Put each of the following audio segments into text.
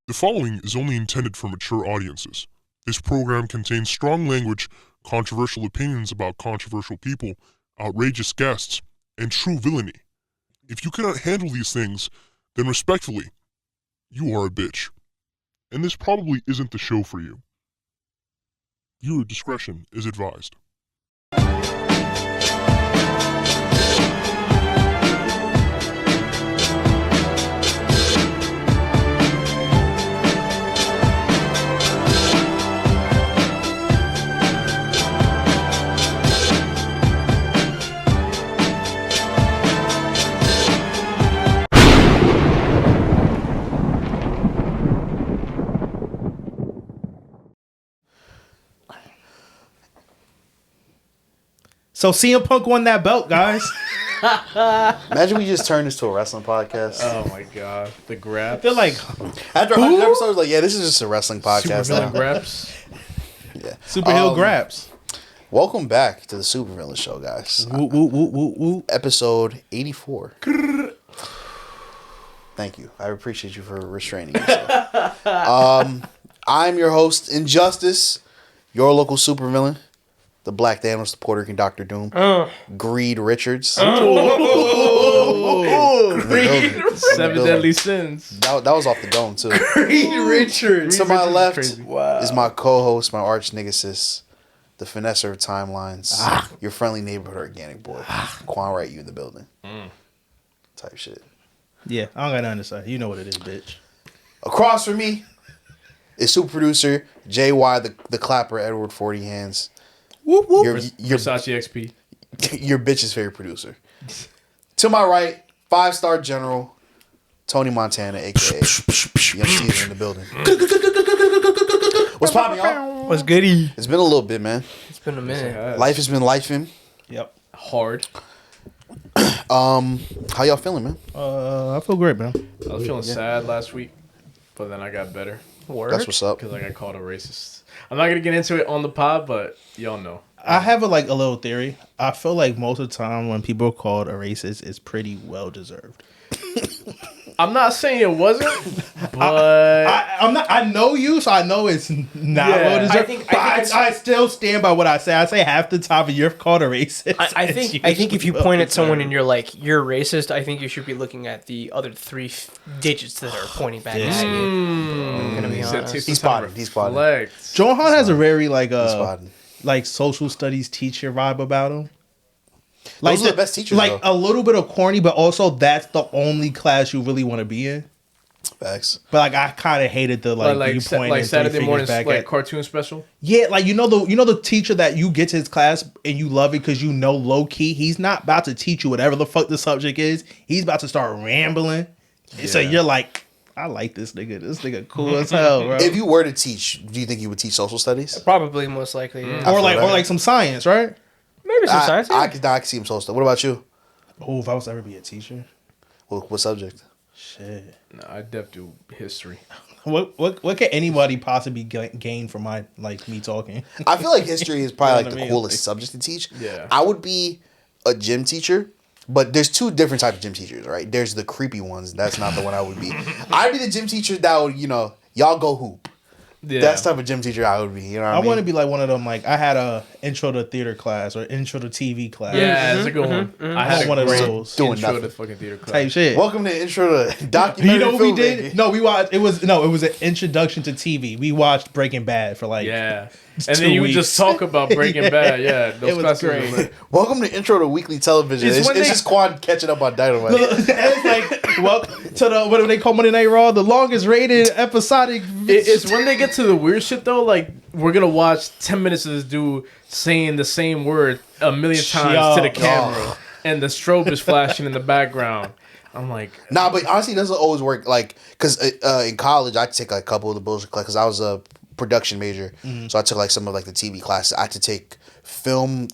The following is only intended for mature audiences. This program contains strong language, controversial opinions about controversial people, outrageous guests, and true villainy. If you cannot handle these things, then respectfully, you are a bitch. And this probably isn't the show for you. Viewer discretion is advised. So CM Punk won that belt, guys. Imagine we just turned this to a wrestling podcast. Oh my god, the grabs. They're like After 100 episodes, I was like, yeah, this is just a wrestling podcast. Supervillain now. grabs. Yeah. Superhill grabs. Welcome back to the Supervillain show, guys. Woo, woo, woo, woo, woo. Episode 84. Thank you. I appreciate you for restraining yourself. I'm your host, Injustice, your local supervillain, the Black Thanos, the Puerto Rican Dr. Doom, Greed Richards. Seven deadly sins. That was off the dome, too. Greed Richards. To my left Wow. is my co-host, my arch nemesis, the finesser of timelines, your friendly neighborhood organic boy, Quan Wright, you in the building. Type shit. Yeah, I don't got nothing to say. You know what it is, bitch. Across from me is super producer JY, the clapper, Edward 40 Hands. Whoop, whoop. Your Versace XP. your bitch's favorite producer. To my right, 5-star general, Tony Montana, aka Young Caesar in the building. What's poppin', y'all? What's goody? It's been a little bit, man. It's been a minute. Life has been lifing. Yep. Hard. How y'all feeling, man? I feel great, man. I was feeling sad last week, but then I got better Word. That's what's up. because I got called a racist. I'm not gonna get into it on the pod, but y'all know. I have a little theory. I feel like most of the time when people are called a racist, it's pretty well deserved. I'm not saying it wasn't, but I'm not. I know you, so I know it's not Yeah, well deserved. I think it's- I still stand by what I say. I say half the time you're called a racist. I think if you point at someone and you're like, you're racist, I think you should be looking at the other three digits that are pointing back at you. I'm gonna be honest. He's spotted. reflect. Johan has a very spotted. social studies teacher vibe about him. Those are the best teachers, Like though. a little bit of corny, but also that's the only class you really want to be in. Facts. But I kind of hated the Like viewpoint Saturday morning back cartoon special. Yeah, like you know the teacher that you get to his class and you love it because you know low key he's not about to teach you whatever the fuck the subject is. He's about to start rambling. And so you're like, I like this nigga. This nigga cool as hell, bro. If you were to teach, do you think you would teach social studies? Probably, most likely, yeah. or feel that. some science, right? Maybe some science. I could see him social studies. What about you? Oh, if I was to ever be a teacher, What subject? shit. No, I def do history. What can anybody possibly gain from me talking? I feel like history is probably You know like what the I mean? coolest subject to teach. Yeah. I would be a gym teacher, but there's two different types of gym teachers, right? There's the creepy ones. That's not the one I would be. I'd be the gym teacher that would, y'all go hoop. Yeah. That's the type of gym teacher I would be. You know what I I mean? want to be like one of them. Like I had a intro to theater class or intro to TV class. Yeah, that's a good one. I had one a of great those. Doing intro nothing. to fucking theater class. Type shit. Welcome to Intro to Documentary You know what we Filmmaking. did? No, we watched. It was an introduction to TV. We watched Breaking Bad for Yeah. And 2 then you would weeks. just talk about Breaking Bad. Yeah, those It was classes great. were lit. Welcome to Intro to Weekly Television. It's It's when they- just Quan catching up on Dynamite. it's like to the what do they call Monday Night Raw? The longest rated episodic. It's when they get to the weird shit though. Like we're gonna watch 10 minutes of this dude saying the same word a million times to the camera, and the strobe is flashing in the background. I'm like, Nah, but honestly, it doesn't always work. Like, because in college, I had to take like a couple of the bullshit classes because I was a production major. So I took like some of like the TV classes. I had to take film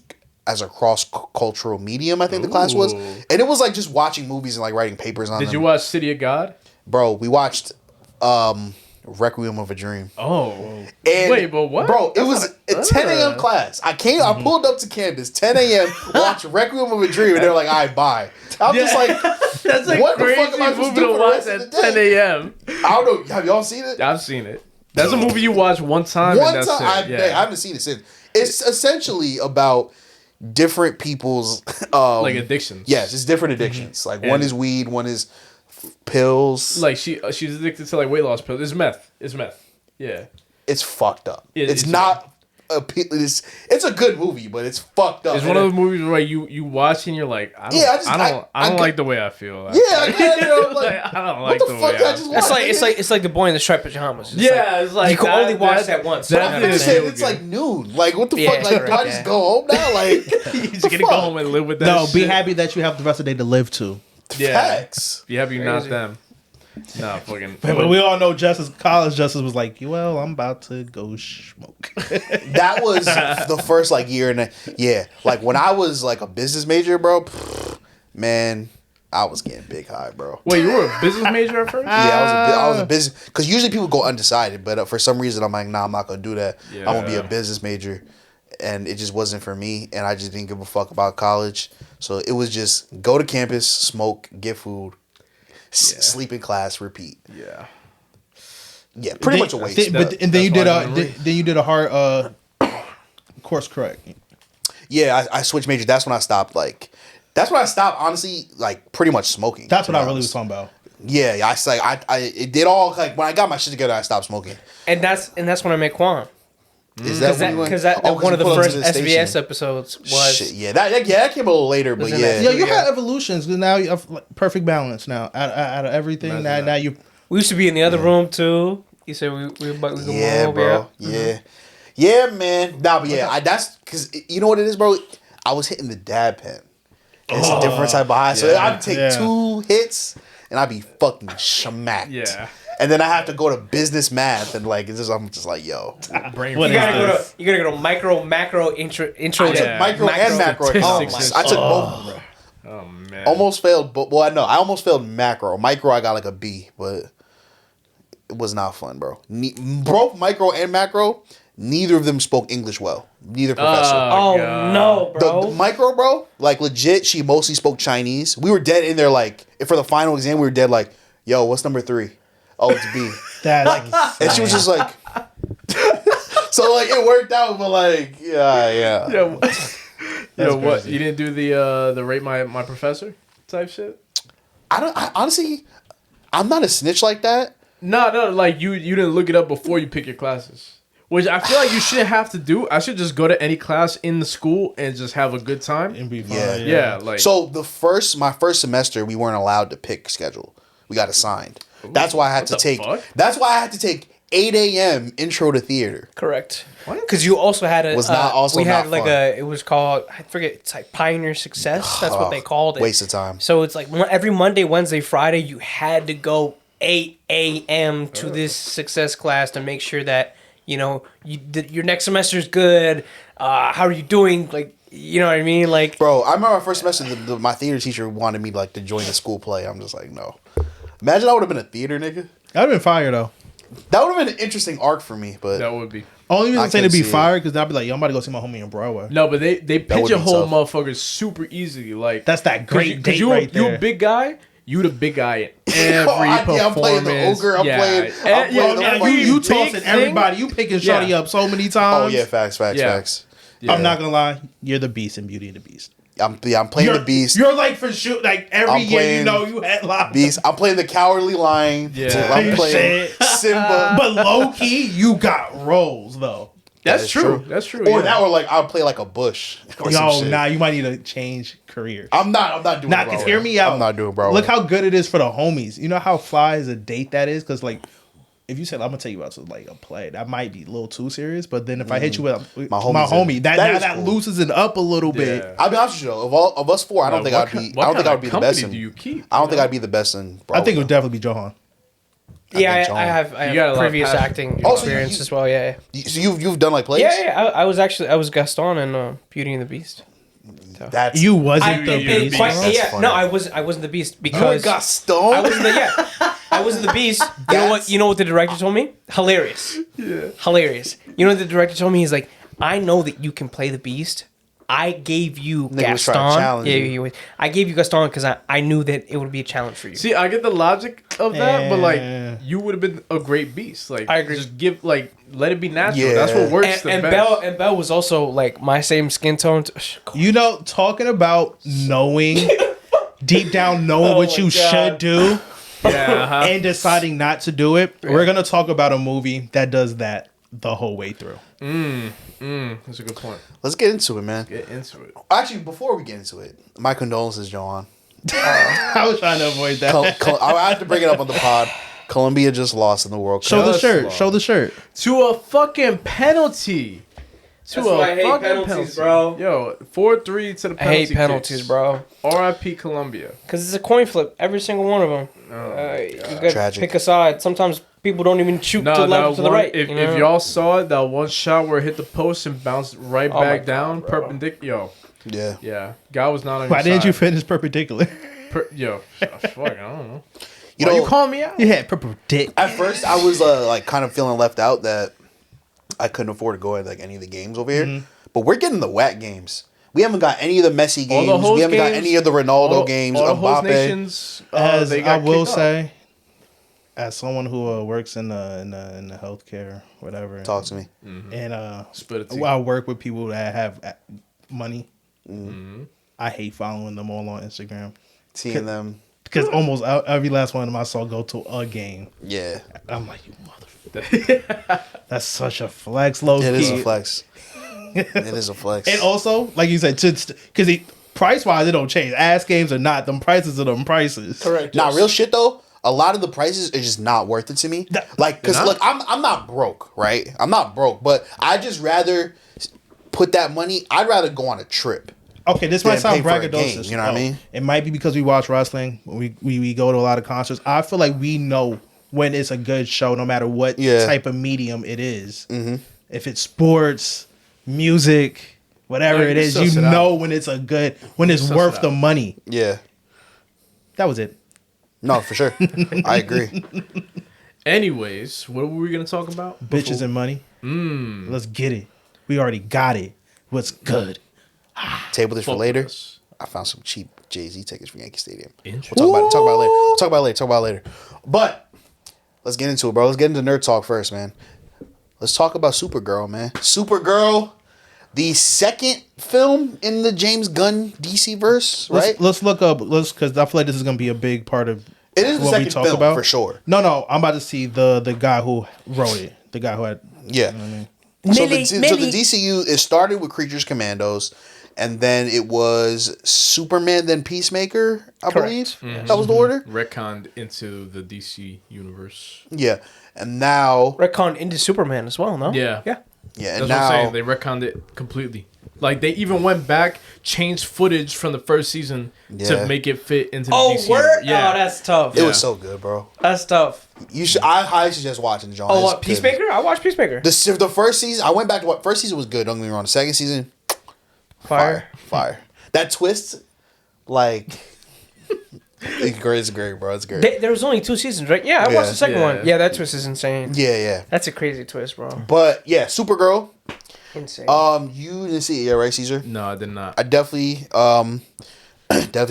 as a cross-cultural medium, I think the class was. Ooh. And it was like just watching movies and like writing papers on them. did you watch City of God? Bro, we watched Requiem of a Dream. Oh. And, Wait, but what? Bro, it was a 10 a.m. class. I pulled up to campus, 10 a.m., watched Requiem of a Dream, and they're like, all right, bye. I'm just like, That's like what the crazy fuck am I supposed to movie do to for the watch rest of at the 10 day? a.m. I don't know. Have y'all seen it? I've seen it. That's a movie you watch one time. One and time. that's it. I haven't seen it since. It's essentially about different people's like addictions. Yes, it's different addictions. Like one is weed, one is pills. Like she's addicted to like weight loss pills. It's meth. Yeah. It's fucked up. It's not. It's a good movie, but it's fucked up. It's one of those movies where you watch and you're like, I don't like the way I feel. Yeah, I'm like, I don't like what the the fuck way did I I just feel. watch? It's like the boy in the striped pajamas. It's It's like you can only watch that once. But I'm didn't just saying, feel it's good. like noon. Like, what the Yeah, fuck? Like, do I correct, just yeah. go home now? Like, You just gonna go home and live with that. No, be shit. happy that you have the rest of the day to live to. Yeah. facts. Be happy you're not Crazy. them. Nah, fucking. But we all know college Justice was like, well, I'm about to go smoke. That was the first like year and like when I was like a business major, bro. Man, I was getting big high, bro. Wait, you were a business major at first? Yeah, I was a business because usually people go undecided, but for some reason I'm like, nah, I'm not gonna do that. Yeah. I'm gonna be a business major, and it just wasn't for me, and I just didn't give a fuck about college. So it was just go to campus, smoke, get food, sleep in class, repeat. Yeah. Yeah, pretty much a waste. Then you did a hard course correct. Yeah, I switched majors. That's when I stopped. Honestly, like pretty much smoking. That's to what be I really honest. was talking about. Yeah, it did all like when I got my shit together, I stopped smoking. And that's when I met Quan. Is that Because one of the first SBS episodes was Shit, yeah, that came a little later, but Was in yeah. that- Yeah, you had evolutions. 'Cause now you have like, perfect balance. Now out of everything, now you. we used to be in the other room too. You said we go Yeah, over bro. here. Yeah, man. Nah, but yeah, that's because you know what it is, bro. I was hitting the dab pen. It's a different type of high, so I'd take 2 hits and I'd be fucking smacked. Yeah. And then I have to go to business math and like I'm just like, yo. Brain What You is gotta this? go to micro, macro, intro. I took micro and macro economics. I took both. Oh man. Almost failed, but I almost failed macro. Micro, I got like a B, but it was not fun, bro. Both micro and macro, neither of them spoke English well. Neither professor. Oh God. no, bro! The micro, bro, like legit, she mostly spoke Chinese. We were dead in there, like, for the final exam, we were dead, like, yo, what's number 3? Oh, it's B. That's And she was just like, so, like, it worked out, but, like, yeah. Yo, what? You didn't do the rate my professor type shit? I honestly, I'm not a snitch like that. No, like you didn't look it up before you pick your classes. Which I feel like you shouldn't have to do. I should just go to any class in the school and just have a good time. and be fine. Yeah. Yeah, like So my first semester, we weren't allowed to pick schedule. We got assigned. That's why I had What to the take. fuck? That's why I had to take 8 a.m. intro to theater. Correct. Because you also had a. Was not also we had not like fun. it was called, I forget. It's like Pioneer Success. That's what they called it. Waste of time. So it's like every Monday, Wednesday, Friday, you had to go 8 a.m. to this success class to make sure that your next semester is good. How are you doing? Like, you know what I mean? Like, Bro, I remember my first semester, my theater teacher wanted me like to join the school play. I'm just like, no. Imagine I would have been a theater nigga. I'd have been fired though. That would have been an interesting arc for me, but that would be. Only reason I I'm saying to can be see it. fired because I'd be like, yo, I'm about to go see my homie in Broadway. No, but they would be pigeonhole tough. motherfuckers super easily. Like That's that great date you right you there. a big guy. You the big guy in every I'm performance. playing the ogre. I'm playing the Now fucking you big tossing thing. everybody. You picking Shawty Yeah. up so many times. Oh yeah, facts. Yeah. I'm not gonna lie. You're the Beast in Beauty and the Beast. I'm playing the beast. You're like for sure. Like every I'm year, playing you had live. Beast. I'm playing the cowardly lion. Yeah. I'm playing Shit. Simba. But low key, you got roles though. That's is true. true. That's true. Or yeah. that, or like I'll play like a bush. Or some Yo, shit. nah, you might need to change career. I'm not doing. Nah, Broadway. cause hear me out. I'm not doing Broadway. Look how good it is for the homies. You know how fly is a date that is? Cause like, if you said I'm gonna take you out to like a play, that might be a little too serious. But then if I hit you with my homie, that cool. loosens it up a little bit. Yeah. I'll be honest with you though. Of us four, I don't think I'd be. I don't think I'd be the best. Do you keep? I don't think I'd be the best in Broadway. I think it would definitely be Johan. yeah, think John- I have You got a lot of previous passion. acting Also, experience you- as well. Yeah. So you've done like plays. Yeah. I was Gaston in Beauty and the Beast. That's You wasn't I- the you're Beast. Beast. That's Yeah, funny. no, I wasn't the Beast you because got stoned. I was the I wasn't the Beast. You know what? You know what the director told me? Hilarious. Yeah. Hilarious. You know what the director told me? He's like, I know that you can play the Beast. I gave you Gaston. I gave you Gaston because I knew that it would be a challenge for you. See, I get the logic of that, but like you would have been a great Beast. Like I agree. Just let it be natural. Yeah. That's what works and best. Belle was also like my same skin tone. You know, talking about knowing deep down knowing what you should do, and deciding not to do it. We're gonna talk about a movie that does that the whole way through. That's a good point. Let's get into it, man. Get into it. Actually, before we get into it, my condolences, Johan. I was trying to avoid that. I have to bring it up on the pod. Colombia just lost in the World Cup. Show the shirt. Show the shirt. To a fucking penalty. That's why I hate penalties, bro. Yo, 4-3 to the penalty. I hate penalties, kicks. bro. R.I.P. Colombia. Because it's a coin flip, every single one of them. You gotta Tragic. pick a side. Sometimes people don't even shoot to the left or to the right. If y'all saw it, that one shot where it hit the post and bounced right back down, perpendicular. Yeah. Guy was not on your side. Why didn't you finish perpendicular? Fuck, I don't know. You call me out? Yeah, perpendicular. At first, I was like kind of feeling left out that I couldn't afford to go at like any of the games over here. But we're getting the whack games. We haven't got any of the Messi games. We haven't got any of the Ronaldo games. All the host Mbappe. Nations, As they I got will kicked say, as someone who works in the healthcare, whatever. Talk to me. And Split a tea. I work with people that have money. I hate following them all on Instagram. Seeing them. Because almost every last one of them I saw go to a game. Yeah. I'm like, you motherfucker. That's such a flex, low key. It is a flex. It is a flex. And also, like you said, because price-wise, it don't change. Ass games or not, them prices are them prices. Correct. Nah, real shit though. A lot of the prices are just not worth it to me. Like, cause look, I'm not broke, right? I'm not broke, but I just rather put that money. I'd rather go on a trip. Okay, this might sound pay for a braggadocious. game, you know what I mean? It might be because we watch wrestling. We go to a lot of concerts. I feel like we know when it's a good show, no matter what type of medium it is. If it's sports, music, whatever it is, you know when it's when it's worth the money. Yeah. That was it. No, for sure. I agree. Anyways, what were we gonna talk about? Bitches and money. Let's get it. We already got it. What's good? Table this for later. I found some cheap Jay-Z tickets for Yankee Stadium. Interesting. We'll talk about it later. But let's get into it, bro. Let's get into nerd talk first, man. Let's talk about Supergirl, man. Supergirl, the second film in the James Gunn DC verse, right? Let's look up. Because I feel like this is gonna be a big part of it is the what second we talk film about for sure. No, I'm about to see the guy who wrote it. The guy who had Yeah. You know what I mean? So the DCU, it started with Creatures Commandos, and then it was Superman, then Peacemaker, I believe. That was the order. Retconned into the DC universe. Yeah. And now retconned into Superman as well, no? Yeah. and That's now what I'm saying. They retconned it completely. Like, they even went back, changed footage from the first season to make it fit into the DC word? Yeah. Oh, that's tough. it was so good, bro. That's tough. You should. I highly suggest watching, John. Oh, what, Peacemaker? I watched Peacemaker. The first season, I went back to what first season was good. Don't get me wrong. The second season, fire. That twist, like, it's great, bro. It's great. There was only 2 seasons, right? Yeah, I watched the second one. Yeah, that twist is insane. Yeah. That's a crazy twist, bro. But yeah, Supergirl. Insane. You didn't see it yet, right, Caesar? No, I did not. I definitely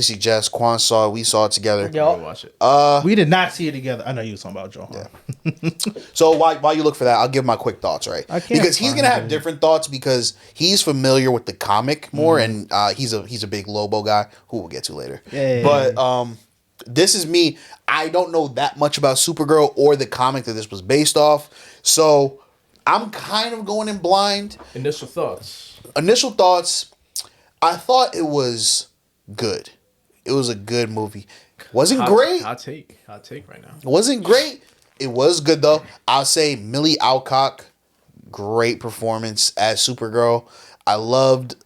suggest Quan saw it. We saw it together. Yo. Watch it. We did not see it together. I know you were talking about Joe. Yeah. So while you look for that, I'll give my quick thoughts, right? Because he's gonna have different thoughts because he's familiar with the comic more, and he's a big Lobo guy who we'll get to later. Yeah. But this is me. I don't know that much about Supergirl or the comic that this was based off, so I'm kind of going in blind. Initial thoughts. I thought it was good. It was a good movie. Wasn't great. Hot take right now. Wasn't great. It was good though. I'll say Millie Alcock, great performance as Supergirl. I loved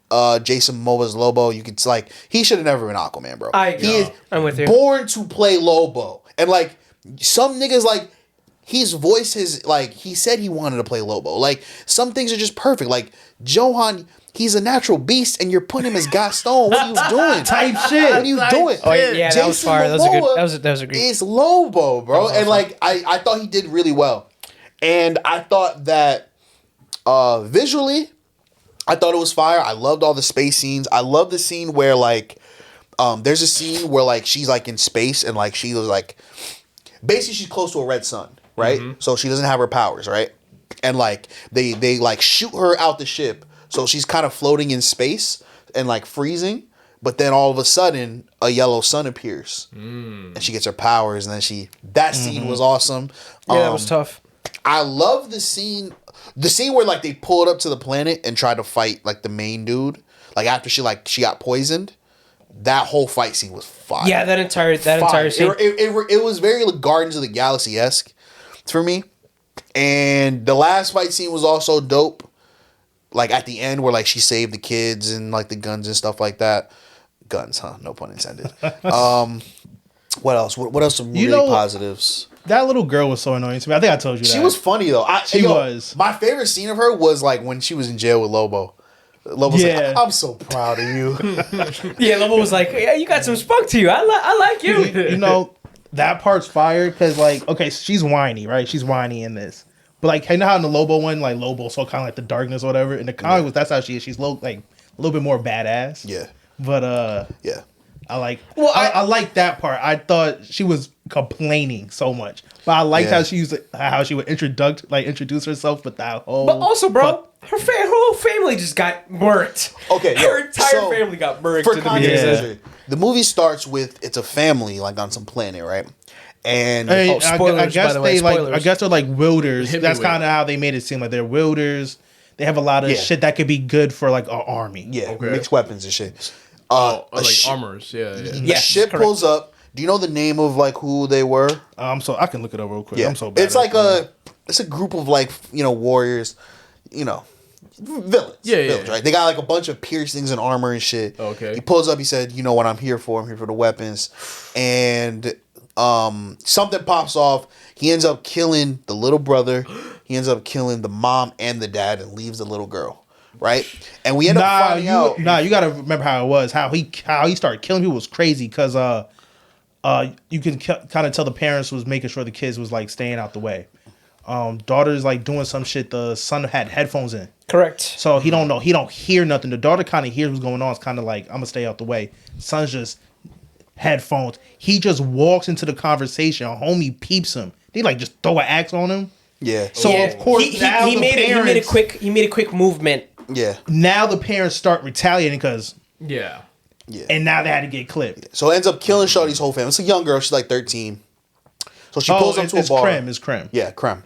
Jason Momoa's Lobo. You could he should have never been Aquaman, bro. I'm with you. Born to play Lobo, and some niggas his voice is he said he wanted to play Lobo. Some things are just perfect. Johan, he's a natural beast, and you're putting him as Gaston. What are you doing? Type shit. What are you doing? Oh yeah, that was Jason fire. That was a good. Momoa That was a great. Is Lobo, bro, and like I thought he did really well, and I thought that visually, I thought it was fire. I loved all the space scenes. I love the scene where like, there's a scene where like she's like in space and like she was like, basically she's close to a red sun, right? So she doesn't have her powers, right? And like they like shoot her out the ship, so she's kind of floating in space and like freezing. But then all of a sudden, a yellow sun appears, and she gets her powers. And then that scene was awesome. Yeah, that was tough. I love the scene where like they pulled up to the planet and tried to fight like the main dude. Like after she got poisoned, that whole fight scene was fire. Yeah, that entire scene. It was very like Guardians of the Galaxy-esque for me. And the last fight scene was also dope. Like at the end where like she saved the kids and like the guns and stuff like that. Guns, huh? No pun intended. What else? What else? Some really positives. That little girl was so annoying to me. I think I told you that. She was funny though. She was. My favorite scene of her was like when she was in jail with Lobo. Lobo's like, I'm so proud of you. Yeah, Lobo was like, yeah, you got some spunk to you. I like you. You know, that part's fire because like, okay, she's whiny, right? She's whiny in this. But like, you know how in the Lobo one, like Lobo so kind of like the darkness or whatever. In the comic, that's how she is. She's like a little bit more badass. Yeah. But yeah. I like that part. I thought she was complaining so much, but I liked how she would introduce herself with that whole. But also, bro, her whole family just got murked. Okay, her entire family got murked. For context, the movie starts with it's a family like on some planet, right? And spoilers, I guess by the way, I guess they're like wilders. That's kind of how they made it seem like they're wilders. They have a lot of shit that could be good for like an army. Yeah, mixed weapons and shit. Like armors, yeah. The ship pulls up. Do you know the name of like who they were? So I can look it up real quick. Yeah. I'm so bad. It's like a group of like warriors, villains. Villains, right? They got like a bunch of piercings and armor and shit. Okay. He pulls up. He said, "You know what I'm here for? I'm here for the weapons." And something pops off. He ends up killing the little brother. He ends up killing the mom and the dad, and leaves the little girl. Right, and we end up finding out. You got to remember how it was. How he started killing people was crazy because you can kind of tell the parents was making sure the kids was like staying out the way. Daughter's like doing some shit. The son had headphones in. Correct. So he don't know. He don't hear nothing. The daughter kind of hears what's going on. It's kind of like, I'm gonna stay out the way. Son's just headphones. He just walks into the conversation. Homie peeps him. They like just throw an axe on him. Yeah. So of course he made a quick movement. Yeah. Now the parents start retaliating because Yeah. and now they had to get clipped. So it ends up killing Shawty's whole family. It's a young girl. She's like 13. So she pulls up to a bar. It's Creme. Yeah, Creme.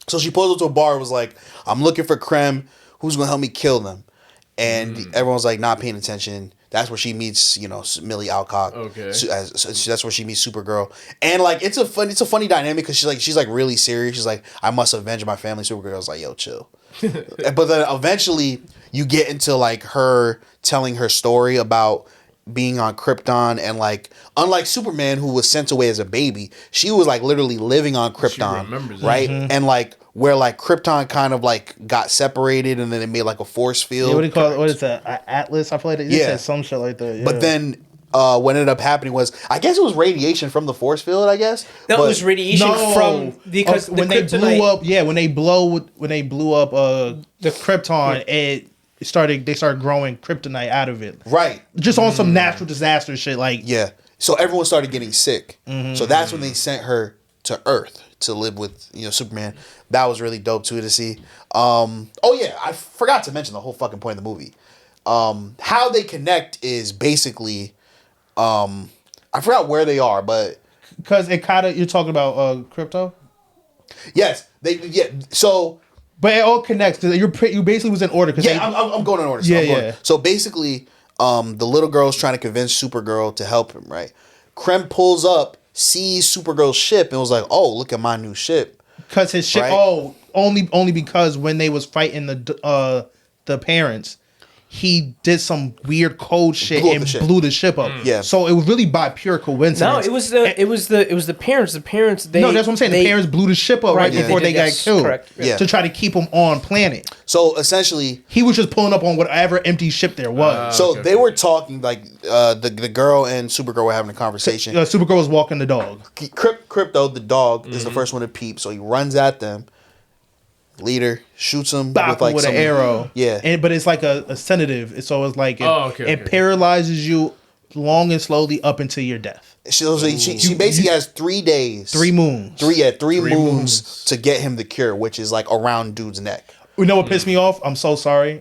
So she pulls up to a bar and was like, I'm looking for Creme. Who's going to help me kill them? And everyone's like not paying attention. That's where she meets, Millie Alcock. Okay. That's where she meets Supergirl. And like it's a funny dynamic because she's like really serious. She's like, I must avenge my family. Supergirl's like, yo, chill. But then eventually you get into like her telling her story about being on Krypton, and like unlike Superman who was sent away as a baby, she was like literally living on Krypton. She remembers that. Right? And like where like Krypton kind of like got separated and then it made like a force field. Yeah, what do you call it? What is that? Atlas? I played it. Yeah, some shit like that. Yeah. But then what ended up happening was, I guess it was radiation from the force field. I guess that was radiation from because when they blew up. Yeah, when they blew up the Krypton, they started growing kryptonite out of it. Right. Just on some natural disaster shit. Like so everyone started getting sick. So that's when they sent her to Earth to live with Superman. That was really dope too to see. I forgot to mention the whole fucking point of the movie. How they connect is basically, I forgot where they are, but because it kind of, you're talking about crypto. Yes, So, but it all connects because you basically was in order. I'm going in order. So So basically, the little girl's trying to convince Supergirl to help him. Right, Krem pulls up, sees Supergirl's ship, and was like, "Oh, look at my new ship." Because his ship. Right? Oh, only because when they was fighting the parents, he did some weird code shit Blew up and the ship. blew the ship up. Yeah. So it was really by pure coincidence. No, it was the parents. The parents. No, that's what I'm saying. The parents blew the ship up right Right, before they got yes, killed. correct. Yeah. To try to keep him on planet. So essentially, He was just pulling up on whatever empty ship there was. so okay, they were talking like the girl and Supergirl were having a conversation. Supergirl was walking the dog. Crypto, the dog, is the first one to peep. So he runs at them. Leader shoots him Bop with with some an arrow. Yeah. But it's like a sedative. So it's like it okay. paralyzes you long and slowly up until your death. She basically has 3 days. 3 moons. Three moons to get him the cure, which is like around dude's neck. You know what pissed me off? I'm so sorry.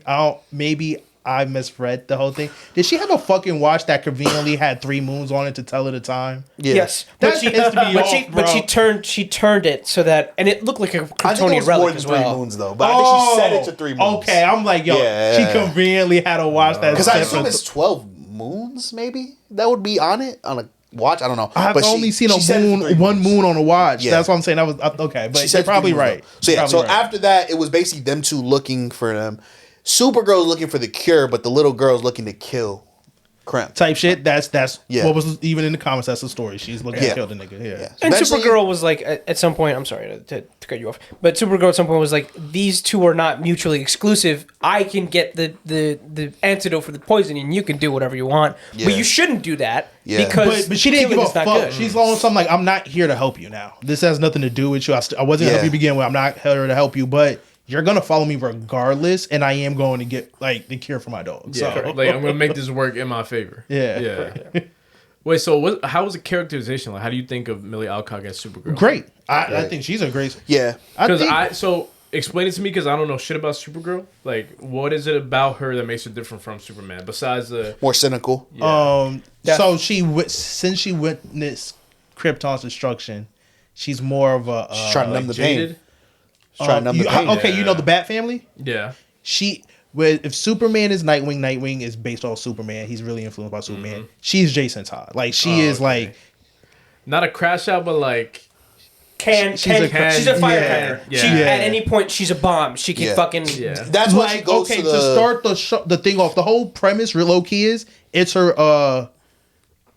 Maybe I misread the whole thing. Did she have a fucking watch that conveniently had 3 moons on it to tell her the time? Yeah. Yes, That but she, pissed me but off, she, bro. but she turned it so that, and it looked like a I think it Kryptonian was more relic than as 3 well. moons though, but I think she set it to 3 moons. Okay, I'm like, yo, Yeah. she conveniently had a watch that. Because I said assume for- it's 12 moons, maybe that would be on it on a watch. I don't know. I've But only seen she set it to 3 one moons. moon on a watch. Yeah. That's what I'm saying. That was okay, but She said you're probably 3 moons, right. though. So yeah. Probably So right. after that, it was basically them two looking for them. Supergirl's looking for the cure, but the little girl's looking to kill Kremp. type shit. That's Yeah. what was even in the comments. That's the story. She's looking Yeah. to kill the nigga. Yeah. Yeah. And Eventually- Supergirl was like, at some point, I'm sorry to cut you off, but Supergirl at some point was like, these two are not mutually exclusive. I can get the antidote for the poison, and you can do whatever you want. Yeah. But you shouldn't do that Yeah. because But she didn't give killing a is not fuck. good. She's on something like, I'm not here to help you now. This has nothing to do with you. I wasn't Yeah. help you begin with. I'm not here to help you, but you're gonna follow me regardless, and I am going to get like the cure for my dog. Yeah, So like I'm gonna make this work in my favor. Yeah. yeah. Wait, so how was the characterization like? How do you think of Millie Alcock as Supergirl? great. I think she's a great. Yeah. Because explain it to me because I don't know shit about Supergirl. Like, what is it about her that makes her different from Superman besides the? More cynical. So since she witnessed Krypton's destruction, she's more of a She's trying to numb the pain. jaded? She's trying to numb the pain. Okay, you know the Bat family. Yeah. If Superman is Nightwing is based off Superman. He's really influenced by Superman. She's Jason Todd. Like she is okay. like Not a crash out, but like She's a- a firecracker. Yeah. She, Yeah. At any point, she's a bomb. She can Yeah. fucking. yeah. That's why she like goes okay to to, the. start the thing off. The whole premise, real low key, is it's her.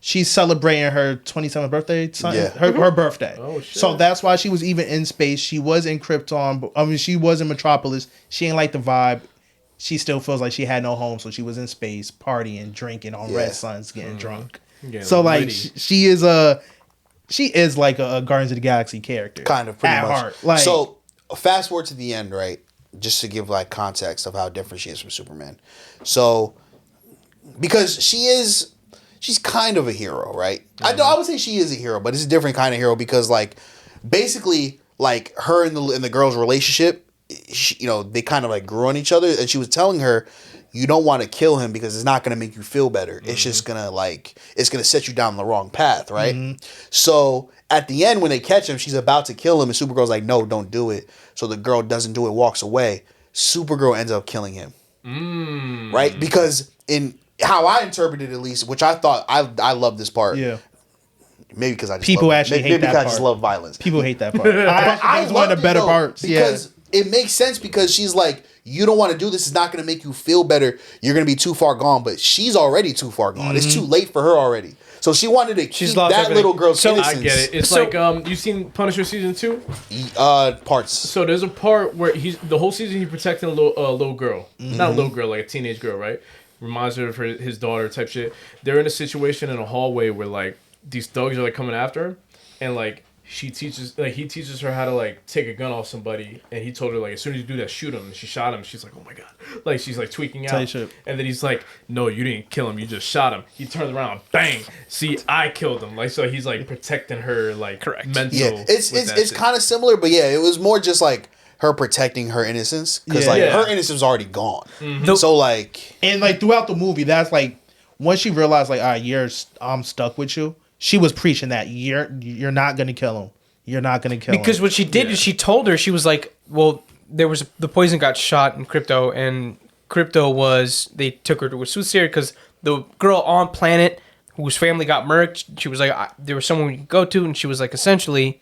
She's celebrating her 27th birthday. Yeah. Her birthday. Oh, shit. So that's why she was even in space. She was in Krypton. But, I mean, she was in Metropolis. She ain't like the vibe. She still feels like she had no home, so she was in space, partying, drinking on Yeah. Red Suns, getting drunk. Getting So like litty. she is like a Guardians of the Galaxy character, Kind of pretty at much. heart. Like So fast forward to the end, right? Just to give like context of how different she is from Superman. So because she's kind of a hero, right? I would say she is a hero, but it's a different kind of hero because like basically like her and the girl's relationship, they kind of like grew on each other, and she was telling her, you don't want to kill him because it's not going to make you feel better. It's just going to it's going to set you down the wrong path, right? So at the end, when they catch him, she's about to kill him, and Supergirl's like, no, don't do it. So the girl doesn't do it, walks away. Supergirl ends up killing him, right? Because in how I interpreted it, at least, which I thought I love this part. yeah, Maybe because I just People love, actually maybe hate that because I just part. love violence. people hate that part. I it's one of loved the better it, though, parts. because it makes sense because she's like, you don't want to do this. It's not going to make you feel better. You're going to be too far gone. But she's already too far gone. It's too late for her already. So she wanted to keep lost that everything. little girl's So- innocence. I get it. It's So- like you seen Punisher season 2? Parts. So there's a part where the whole season he's protecting a little girl, not a little girl, like a teenage girl, right? Reminds her of his daughter type shit. They're in a situation in a hallway where like these thugs are like coming after her, and like he teaches her how to like take a gun off somebody, and he told her like as soon as you do that, shoot him. And she shot him. She's like, oh my god, like she's like tweaking Tight out. shit. And then he's like, no, you didn't kill him. You just shot him. He turns around, bang. See, I killed him. Like so, he's like protecting her like Correct. mental. Yeah, it's kind of similar, but yeah, it was more just like her protecting her innocence because Yeah. like Yeah. her innocence was already gone. The- So like, And like throughout the movie, that's like once she realized like, all right, I'm stuck with you. She was preaching that you're not gonna kill him. You're not gonna kill him. Because what she did is she told her, she was like, well, the poison got shot in Crypto, and Crypto they took her to a soothsayer because the girl on planet whose family got murked, she was like, there was someone we could go to, and she was like essentially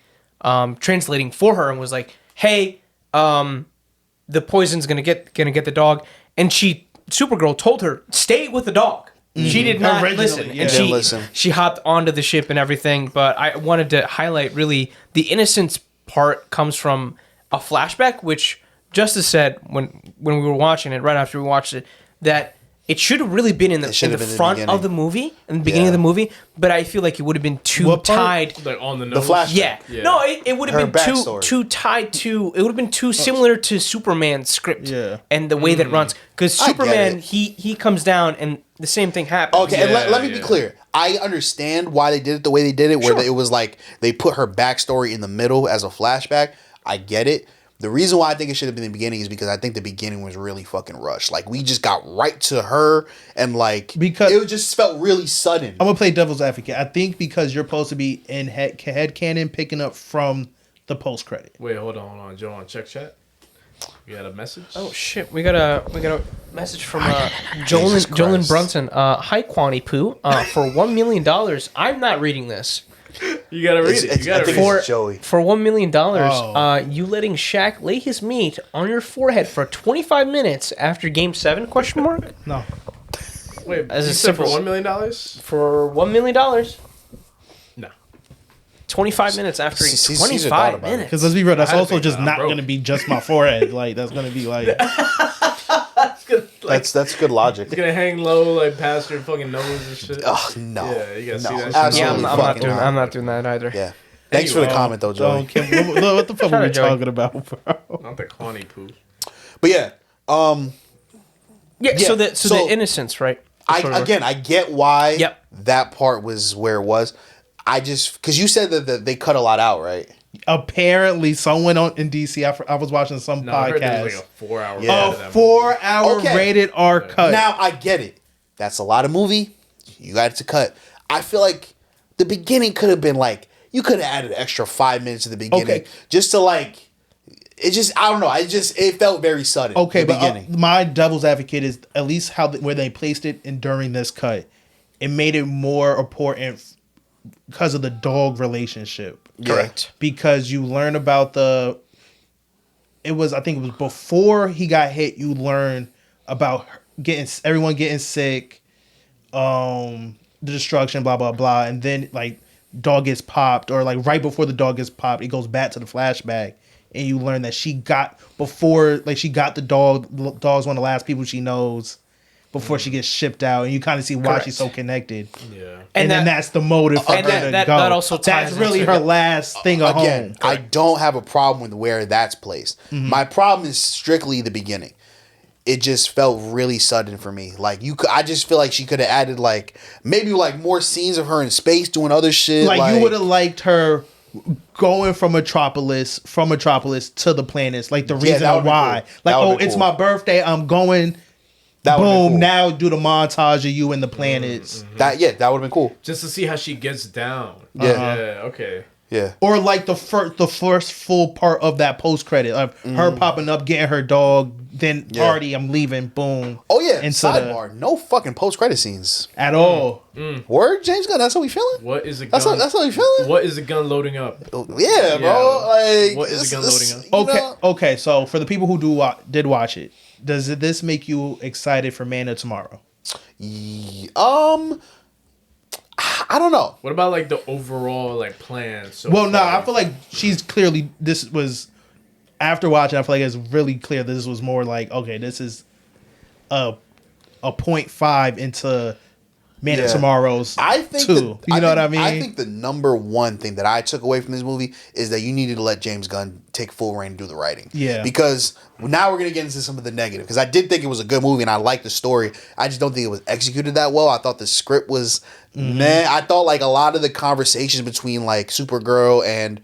translating for her and was like, hey, the poison's gonna get the dog, and she Supergirl told her, stay with the dog. She did not listen. Yeah. And Didn't listen. she hopped onto the ship and everything. But I wanted to highlight really the innocence part comes from a flashback, which Justice said when we were watching it, right after we watched it, that it should have really been in the front of the movie, in the beginning of the movie, but I feel like it would have been too tied. Like on the nose. The flashback. Yeah. No, it would have been too tied to. It would have been too similar to Superman's script. Yeah. And the way that it runs, because I get Superman it. he comes down and the same thing happens. Okay, and let me be clear. I understand why they did it the way they did it, where it was like they put her backstory in the middle as a flashback. I get it. The reason why I think it should have been the beginning is because I think the beginning was really fucking rushed. Like, we just got right to her, and like, Because it just felt really sudden. I'm gonna play devil's advocate. I think because you're supposed to be in head canon, picking up from the post credit. Wait, hold on, Joe. Check chat. You got a message? Oh shit, we got a message from Jolyn Brunson. Hi Quanty Poo. For $1 million, I'm not reading this. You gotta read it. You gotta read for it. Joey. For $1 million, you letting Shaq lay his meat on your forehead for 25 minutes after Game 7? Question mark. No. Wait, As you a said for simple- $1 million? For $1 million. No. 25 minutes after Caesar 25 thought about it. minutes. Because let's be real, that's I had to also think just about it. not Bro. gonna be just my forehead. Like that's gonna be like That's good logic. It's gonna hang low like past your fucking nose and shit. Oh no. Yeah, you gotta see that shit. Absolutely. Yeah, I'm not fucking doing. not. I'm not doing that either. Yeah. Thanks for the comment though, Joey. what the fuck are we Sorry, Joey. talking about, bro? Not the Connie poo. But yeah, Yeah. So the so- innocence, right? Sort of- I get why Yep. that part was where it was. I just because you said that they cut a lot out, right? Apparently, someone in DC. I was watching some No, I heard there podcast. was like a 4-hour. Yeah. cut of that 4-hour Okay. rated R cut. Now I get it. That's a lot of movie. You got it to cut. I feel like the beginning could have been like you could have added an extra 5 minutes to the beginning Okay. just to like. It just I don't know. It felt very sudden. Okay, the but beginning. my devil's advocate is at least where they placed it in during this cut, it made it more important because of the dog relationship. Correct. Because you learn about I think it was before he got hit. You learn about everyone getting sick, the destruction, blah blah blah, and then like dog gets popped, or like right before the dog gets popped, it goes back to the flashback. And you learn that she got the dog. The dog's one of the last people she knows before she gets shipped out, and you kind of see why Correct. she's so connected. Yeah. And then that's the motive for her to that go. also ties that's really into- her last thing at Again, home. I don't have a problem with where that's placed. Mm-hmm. My problem is strictly the beginning. It just felt really sudden for me. Like I just feel like she could have added like maybe like more scenes of her in space doing other shit. Like you would have liked her going from Metropolis to the planets. Like the reason that would be why. cool. Like, That would oh, be it's cool. my birthday. I'm going. That would've been Boom! cool. Now do the montage of you and the planets. that would have been cool. Just to see how she gets down. Yeah. Yeah. Okay. Yeah. Or like the first full part of that post credit of her popping up, getting her dog, then party, I'm leaving, boom. Oh yeah. Into Sidebar. No fucking post credit scenes. At all. Word, James Gunn. That's how we feeling. What is a gun? That's how we feeling. What is the gun loading up? Yeah, bro. Like What is the gun this- loading you Okay, know? okay. So for the people who did watch it, does this make you excited for Man of Tomorrow? I don't know. What about like the overall like plan? So Well, no, far? I feel like she's clearly. This was after watching. I feel like it's really clear that this was more like, okay, this is a 0.5 into Man of Yeah. Tomorrow's. I think two. You know what I mean? I think the number one thing that I took away from this movie is that you needed to let James Gunn take full reign and do the writing. Yeah. Because now we're gonna get into some of the negative. Because I did think it was a good movie and I liked the story. I just don't think it was executed that well. I thought the script was meh. I thought like a lot of the conversations between like Supergirl and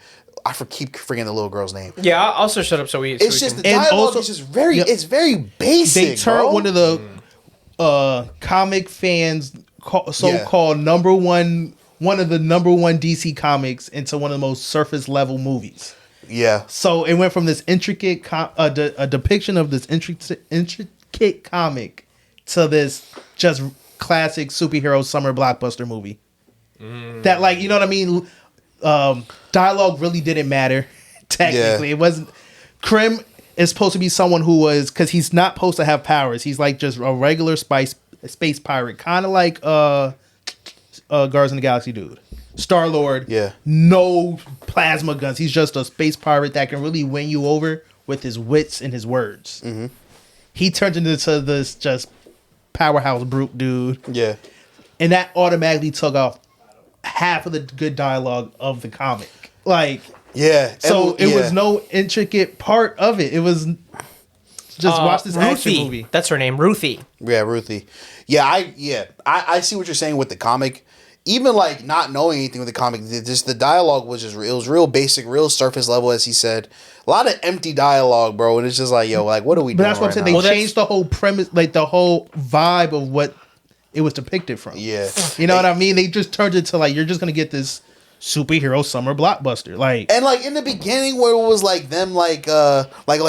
keep forgetting the little girl's name. Yeah, I'll also shut up so we. It's just the And dialogue also- is just very. Yep. It's very basic. they turned bro. one of the comic fans so-called one of the number one DC comics into one of the most surface level movies. Yeah. So it went from this intricate a depiction of this intricate comic to this just classic superhero summer blockbuster movie. That, like, you know what I mean? Dialogue really didn't matter. Technically, Yeah. it wasn't. Krim is supposed to be someone who was, because he's not supposed to have powers. He's like just a regular space pirate, kind of like Guardians of the Galaxy dude, Star-Lord. Yeah. No plasma guns. He's just a space pirate that can really win you over with his wits and his words. Mm-hmm. He turned into this just powerhouse brute dude. Yeah. And that automatically took off half of the good dialogue of the comic. Like, yeah. So it was no intricate part of it. It was just watch this action Ruthie. movie. That's her name, Ruthie. Yeah, Ruthie. Yeah, I see what you're saying with the comic. Even like not knowing anything with the comic, just the dialogue was just it was real basic, real surface level, as he said. A lot of empty dialogue, bro, and it's just like, yo, like what are we doing? But that's what I'm saying. now? They changed the whole premise, like the whole vibe of what it was depicted from. Yeah, you know what I mean. They just turned it to like you're just gonna get this superhero summer blockbuster, like, and like in the beginning where it was like them like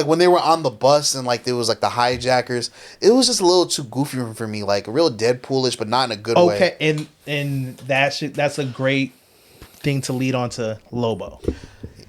when they were on the bus and like there was like the hijackers, it was just a little too goofy for me, like real Deadpoolish, but not in a good way. Okay, and that's a great thing to lead on to Lobo.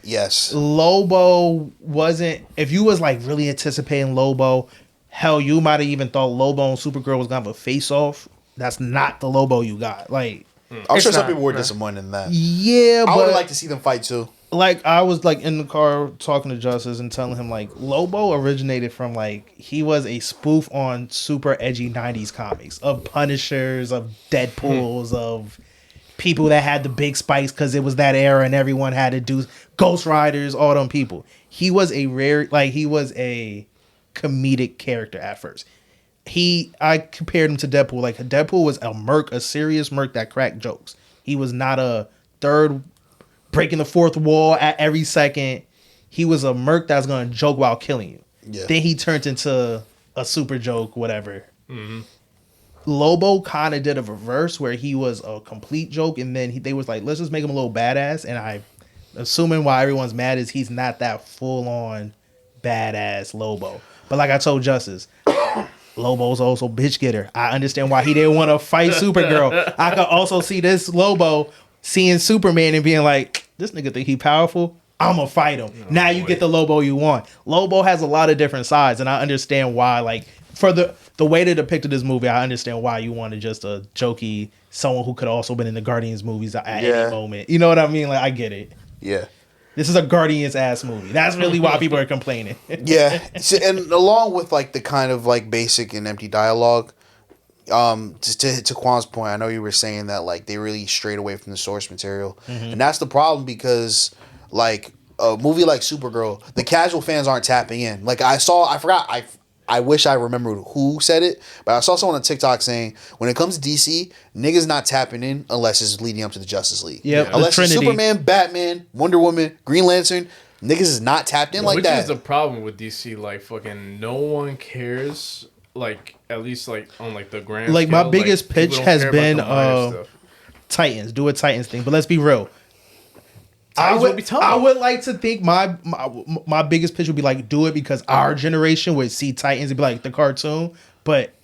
Yes, Lobo wasn't. If you was like really anticipating Lobo, hell, you might have even thought Lobo and Supergirl was gonna have a face off. That's not the Lobo you got. Like, I'm sure some people were disappointed in that. yeah, but I would like to see them fight too. Like, I was like in the car talking to Justice and telling him like Lobo originated from like he was a spoof on super edgy 90s comics of Punishers, of Deadpools, of people that had the big spikes because it was that era and everyone had to do Ghost Riders, all them people. He was a comedic character at first. I compared him to Deadpool. Like, Deadpool was a serious merc that cracked jokes. He was not a third breaking the fourth wall at every second. He was a merc that's gonna joke while killing you. Yeah. Then he turned into a super joke, whatever. Mm-hmm. Lobo kind of did a reverse where he was a complete joke, and then they was like, let's just make him a little badass. And I, assuming why everyone's mad is he's not that full on badass Lobo. But like I told Justice, Lobo's also bitch getter. I understand why he didn't want to fight Supergirl. I could also see this Lobo seeing Superman and being like, this nigga think he powerful. I'm gonna fight him. Now you get the Lobo you want. Lobo has a lot of different sides, and I understand why. Like, for the way they depicted this movie, I understand why you wanted just a jokey someone who could also been in the Guardians movies at any moment. You know what I mean? Like, I get it. Yeah. This is a Guardians ass movie. That's really why people are complaining. Yeah, so, and along with like the kind of like basic and empty dialogue, to Quan's point, I know you were saying that like they really strayed away from the source material, and that's the problem because like a movie like Supergirl, the casual fans aren't tapping in. Like I wish I remembered who said it, but I saw someone on TikTok saying when it comes to DC, niggas not tapping in unless it's leading up to the Justice League. Yep, Unless it's Superman, Batman, Wonder Woman, Green Lantern, niggas is not tapped in like that. Which is the problem with DC. Like, fucking no one cares. Like, at least like on like the grand like scale, my biggest like, pitch people don't has care been about the minor stuff. Titans. Do a Titans thing, but let's be real. I Titans would be tough. I would like to think my biggest pitch would be like do it because our generation would see Titans and be like the cartoon, but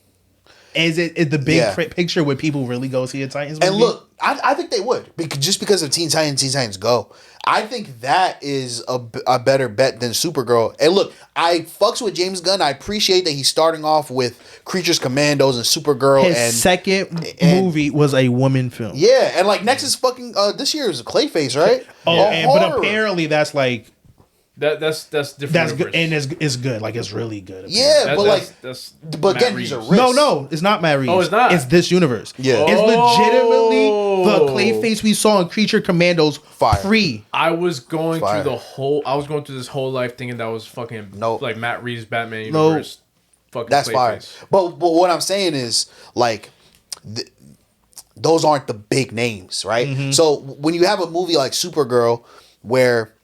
is the big picture would people really go see a Titans movie? And look, I think they would because of Teen Titans Go. I think that is a better bet than Supergirl. And look, I fucks with James Gunn. I appreciate that he's starting off with Creatures Commandos and Supergirl. His second movie was a woman film. Yeah, and like next is fucking this year is Clayface, right? Oh, but apparently that's like that's different. that's good, and it's good. Like, it's really good. Yeah, that's but again, Matt he's a Reeves. risk. No, it's not Matt Reeves. Oh, it's not? It's this universe. Yeah. It's legitimately the Clayface we saw in Creature Commandos Fire. 3. I was going Fire. through this whole life thinking that was fucking like Matt Reeves Batman No. universe. Fucking That's fire. Clayface. But what I'm saying is like those aren't the big names, right? Mm-hmm. So when you have a movie like Supergirl where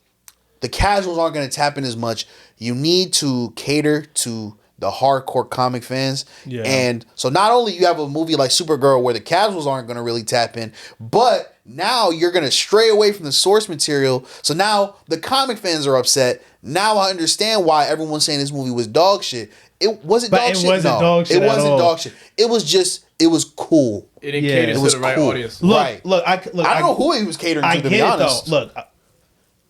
the casuals aren't going to tap in as much, you need to cater to the hardcore comic fans. Yeah. And so not only you have a movie like Supergirl where the casuals aren't going to really tap in, but now you're going to stray away from the source material. So now the comic fans are upset. Now I understand why everyone's saying this movie was dog shit. It wasn't dog shit. Dog shit. It wasn't dog shit. It was cool. It didn't Yeah. cater It to was the right cool. audience. Look, I don't know who he was catering I to get be honest. it though. Look,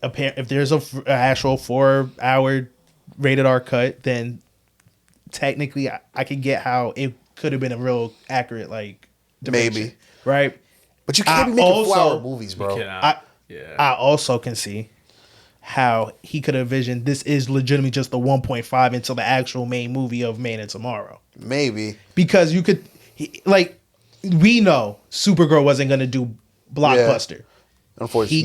if there's a actual 4-hour rated R cut, then technically I can get how it could have been a real accurate like depiction, Maybe. right? But you can't be making 4-hour movies, bro. I also can see how he could have envisioned this is legitimately just the 1.5 into the actual main movie of Man of Tomorrow. Maybe. Because you could, we know Supergirl wasn't going to do blockbuster. Unfortunately.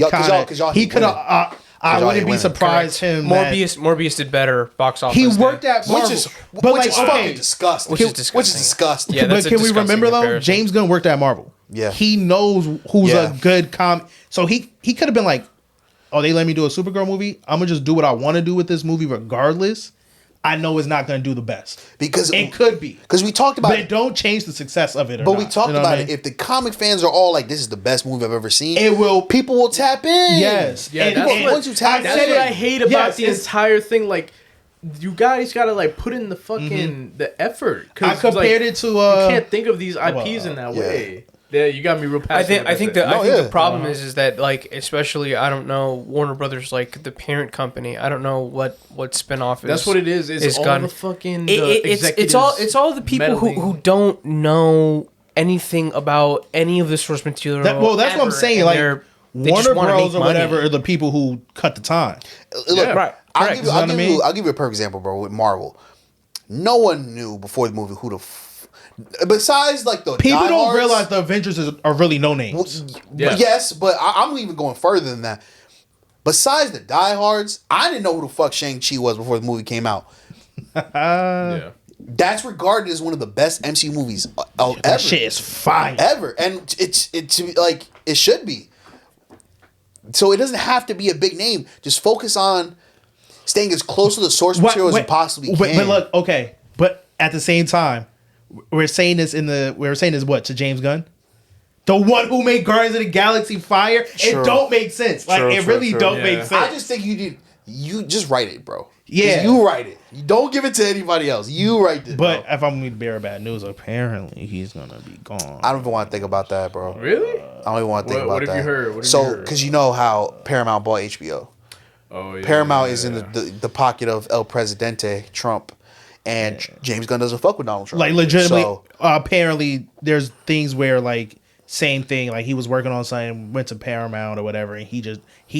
He could have, I wouldn't be surprised him. Morbius did better box office. He worked at Marvel. Which is fucking disgusting. Which is disgusting. Yeah, but can we remember though? James Gunn worked at Marvel. Yeah. He knows who's a good So he could have been like, oh, they let me do a Supergirl movie. I'm gonna just do what I want to do with this movie, regardless. I know it's not gonna do the best because it could be. Because we talked about but it don't change the success of it. But we talked about it. If the comic fans are all like, "This is the best movie I've ever seen," people will tap in. Yes, yeah. Once you tap in, that's what I hate about the entire thing. Like, you guys gotta like put in the fucking the effort. I compared it to you can't think of these IPs in that way. Yeah, you got me real passionate. I think the problem is that like, especially, I don't know, Warner Brothers, like the parent company. I don't know what spinoff is. That's what it is. It's all the fucking it's all the people who don't know anything about any of the source material. That's what I'm saying. Like Warner Bros. Or whatever are the people who cut the time. Look, right. I'll give you a perfect example, bro. With Marvel, no one knew before the movie who the besides like the people diehards, don't realize the Avengers are really no names. Yes, but I'm even going further than that. Besides the diehards, I didn't know who the fuck Shang-Chi was before the movie came out. That's regarded as one of the best MCU movies ever. That shit is fire ever, and it's like it should be. So it doesn't have to be a big name. Just focus on staying as close to the source material as you possibly can. But look, okay, but at the same time, we're saying this what to James Gunn, the one who made Guardians of the Galaxy fire. True. It don't make sense. Like it really don't make sense. I just think you just write it, bro. Yeah, you write it. You don't give it to anybody else. You write it. But if I'm going to bear bad news, apparently he's gonna be gone. I don't even want to think about that, bro. Really? I don't even want to think about that. What have you heard? So, because you know how Paramount bought HBO. Oh yeah. Paramount is in the pocket of El Presidente Trump. And James Gunn doesn't fuck with Donald Trump. Like legitimately, apparently there's things where like same thing. Like he was working on something, went to Paramount or whatever, and he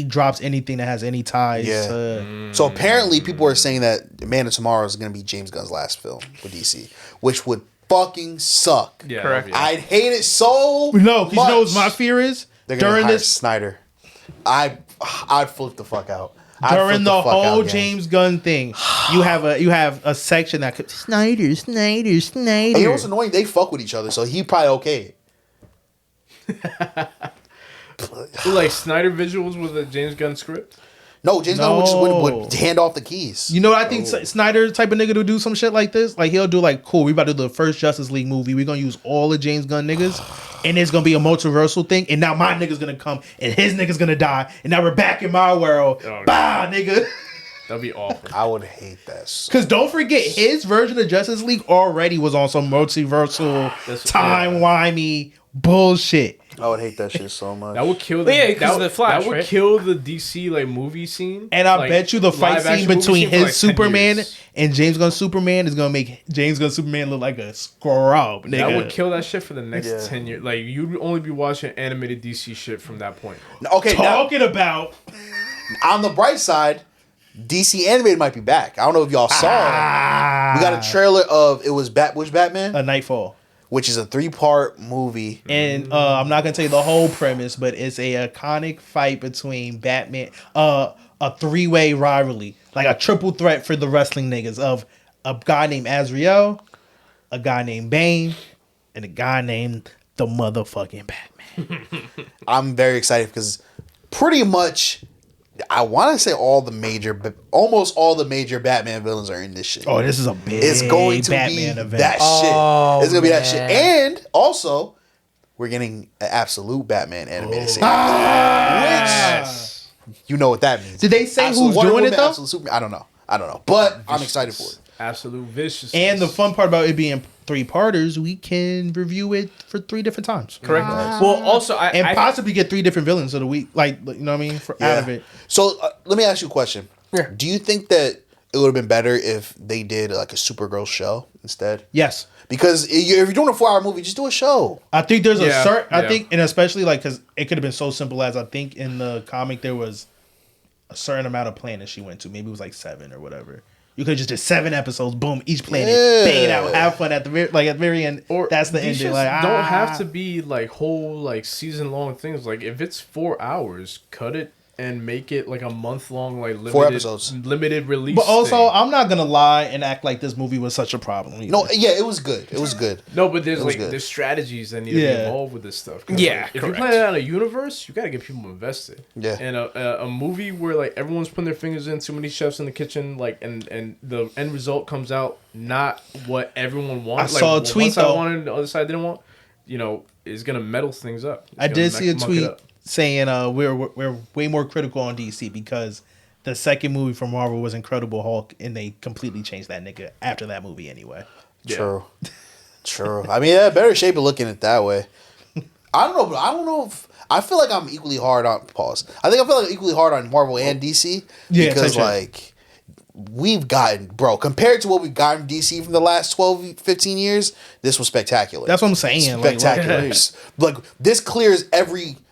drops anything that has any ties to. So apparently people are saying that Man of Tomorrow is going to be James Gunn's last film with DC, which would fucking suck. Yeah, correct. Yeah. I'd hate it so much. No, because you know what my fear is? They're going to hire Snyder. I'd flip the fuck out. During the whole James Gunn thing, you have a section that could Snyder. And you know what's annoying? They fuck with each other, so he probably okay. Like Snyder visuals with a James Gunn script? No, James Gunn would hand off the keys. You know what I think Snyder type of nigga to do some shit like this? Like he'll do like, cool, we about to do the first Justice League movie. We're gonna use all the James Gunn niggas, and it's gonna be a multiversal thing. And now my nigga's gonna come, and his nigga's gonna die, and now we're back in my world. Bah, nigga. That'd be awful. I would hate that. Because don't forget, his version of Justice League already was on some multiversal, timey bullshit. I would hate that shit so much. That would kill the Flash. That would kill the DC like movie scene. And I bet you the fight scene between his Superman and James Gunn Superman is gonna make James Gunn Superman look like a scrub. Nigga. That would kill that shit for the next 10 years. Like you'd only be watching animated DC shit from that point. Okay, talking about on the bright side, DC animated might be back. I don't know if y'all saw it. We got a trailer of which Batman? A Nightfall. Which is a 3-part movie. And I'm not gonna tell you the whole premise, but it's a iconic fight between Batman, a 3-way rivalry, like a triple threat for the wrestling niggas of a guy named Azrael, a guy named Bane, and a guy named the motherfucking Batman. I'm very excited because pretty much I want to say almost all the major Batman villains are in this shit. Oh, this is a big It's going to Batman be event. that shit. It's going to be that shit. And also, we're getting an absolute Batman animated series. Which, you know what that means. Did they say who's doing it, though? I don't know. But I'm excited for it. Absolute vicious. And the fun part about it being 3-parters, we can review it for 3 different times. Correct. Well, also, I possibly get 3 different villains of the week. Like, you know what I mean? Out of it. So let me ask you a question. Yeah. Do you think that it would have been better if they did like a Supergirl show instead. Yes. Because if you're doing a 4-hour movie, just do a show. I think there's a certain. I yeah. think, and especially like because it could have been so simple as I think in the comic there was a certain amount of planets she went to. Maybe it was like 7 or whatever. You could just did 7 episodes. Boom, each planet, bang it out, have fun at the very end. Or that's the these ending. just Like don't have to be like whole like season long things. Like if it's 4 hours, cut it and make it like a month long, like limited, 4 episodes, limited release. But also, thing. I'm not gonna lie and act like this movie was such a problem. Either. No, yeah, it was good. It was good. No, but there's was like good. there's strategies that need to be involved with this stuff. Yeah, like, if you're planning out a universe, you gotta get people invested. Yeah. And a movie where like everyone's putting their fingers in, too many chefs in the kitchen, like and the end result comes out not what everyone wanted. I saw a tweet one side though. wanted, the other side didn't want. You know, is gonna muddle things up. It's I gonna did see a muck it tweet up. saying we're way more critical on DC because the second movie from Marvel was Incredible Hulk and they completely changed that nigga after that movie anyway. True. True. I mean, yeah, better shape of looking at it that way. I don't know, but I don't know if I feel like I'm equally hard on pause. I think I feel like equally hard on Marvel and DC Yeah, because same shit. like we've gotten, bro, compared to what we've gotten DC from the last 12, 15 years, this was spectacular. That's what I'm saying. Like, Spectacular. Like this clears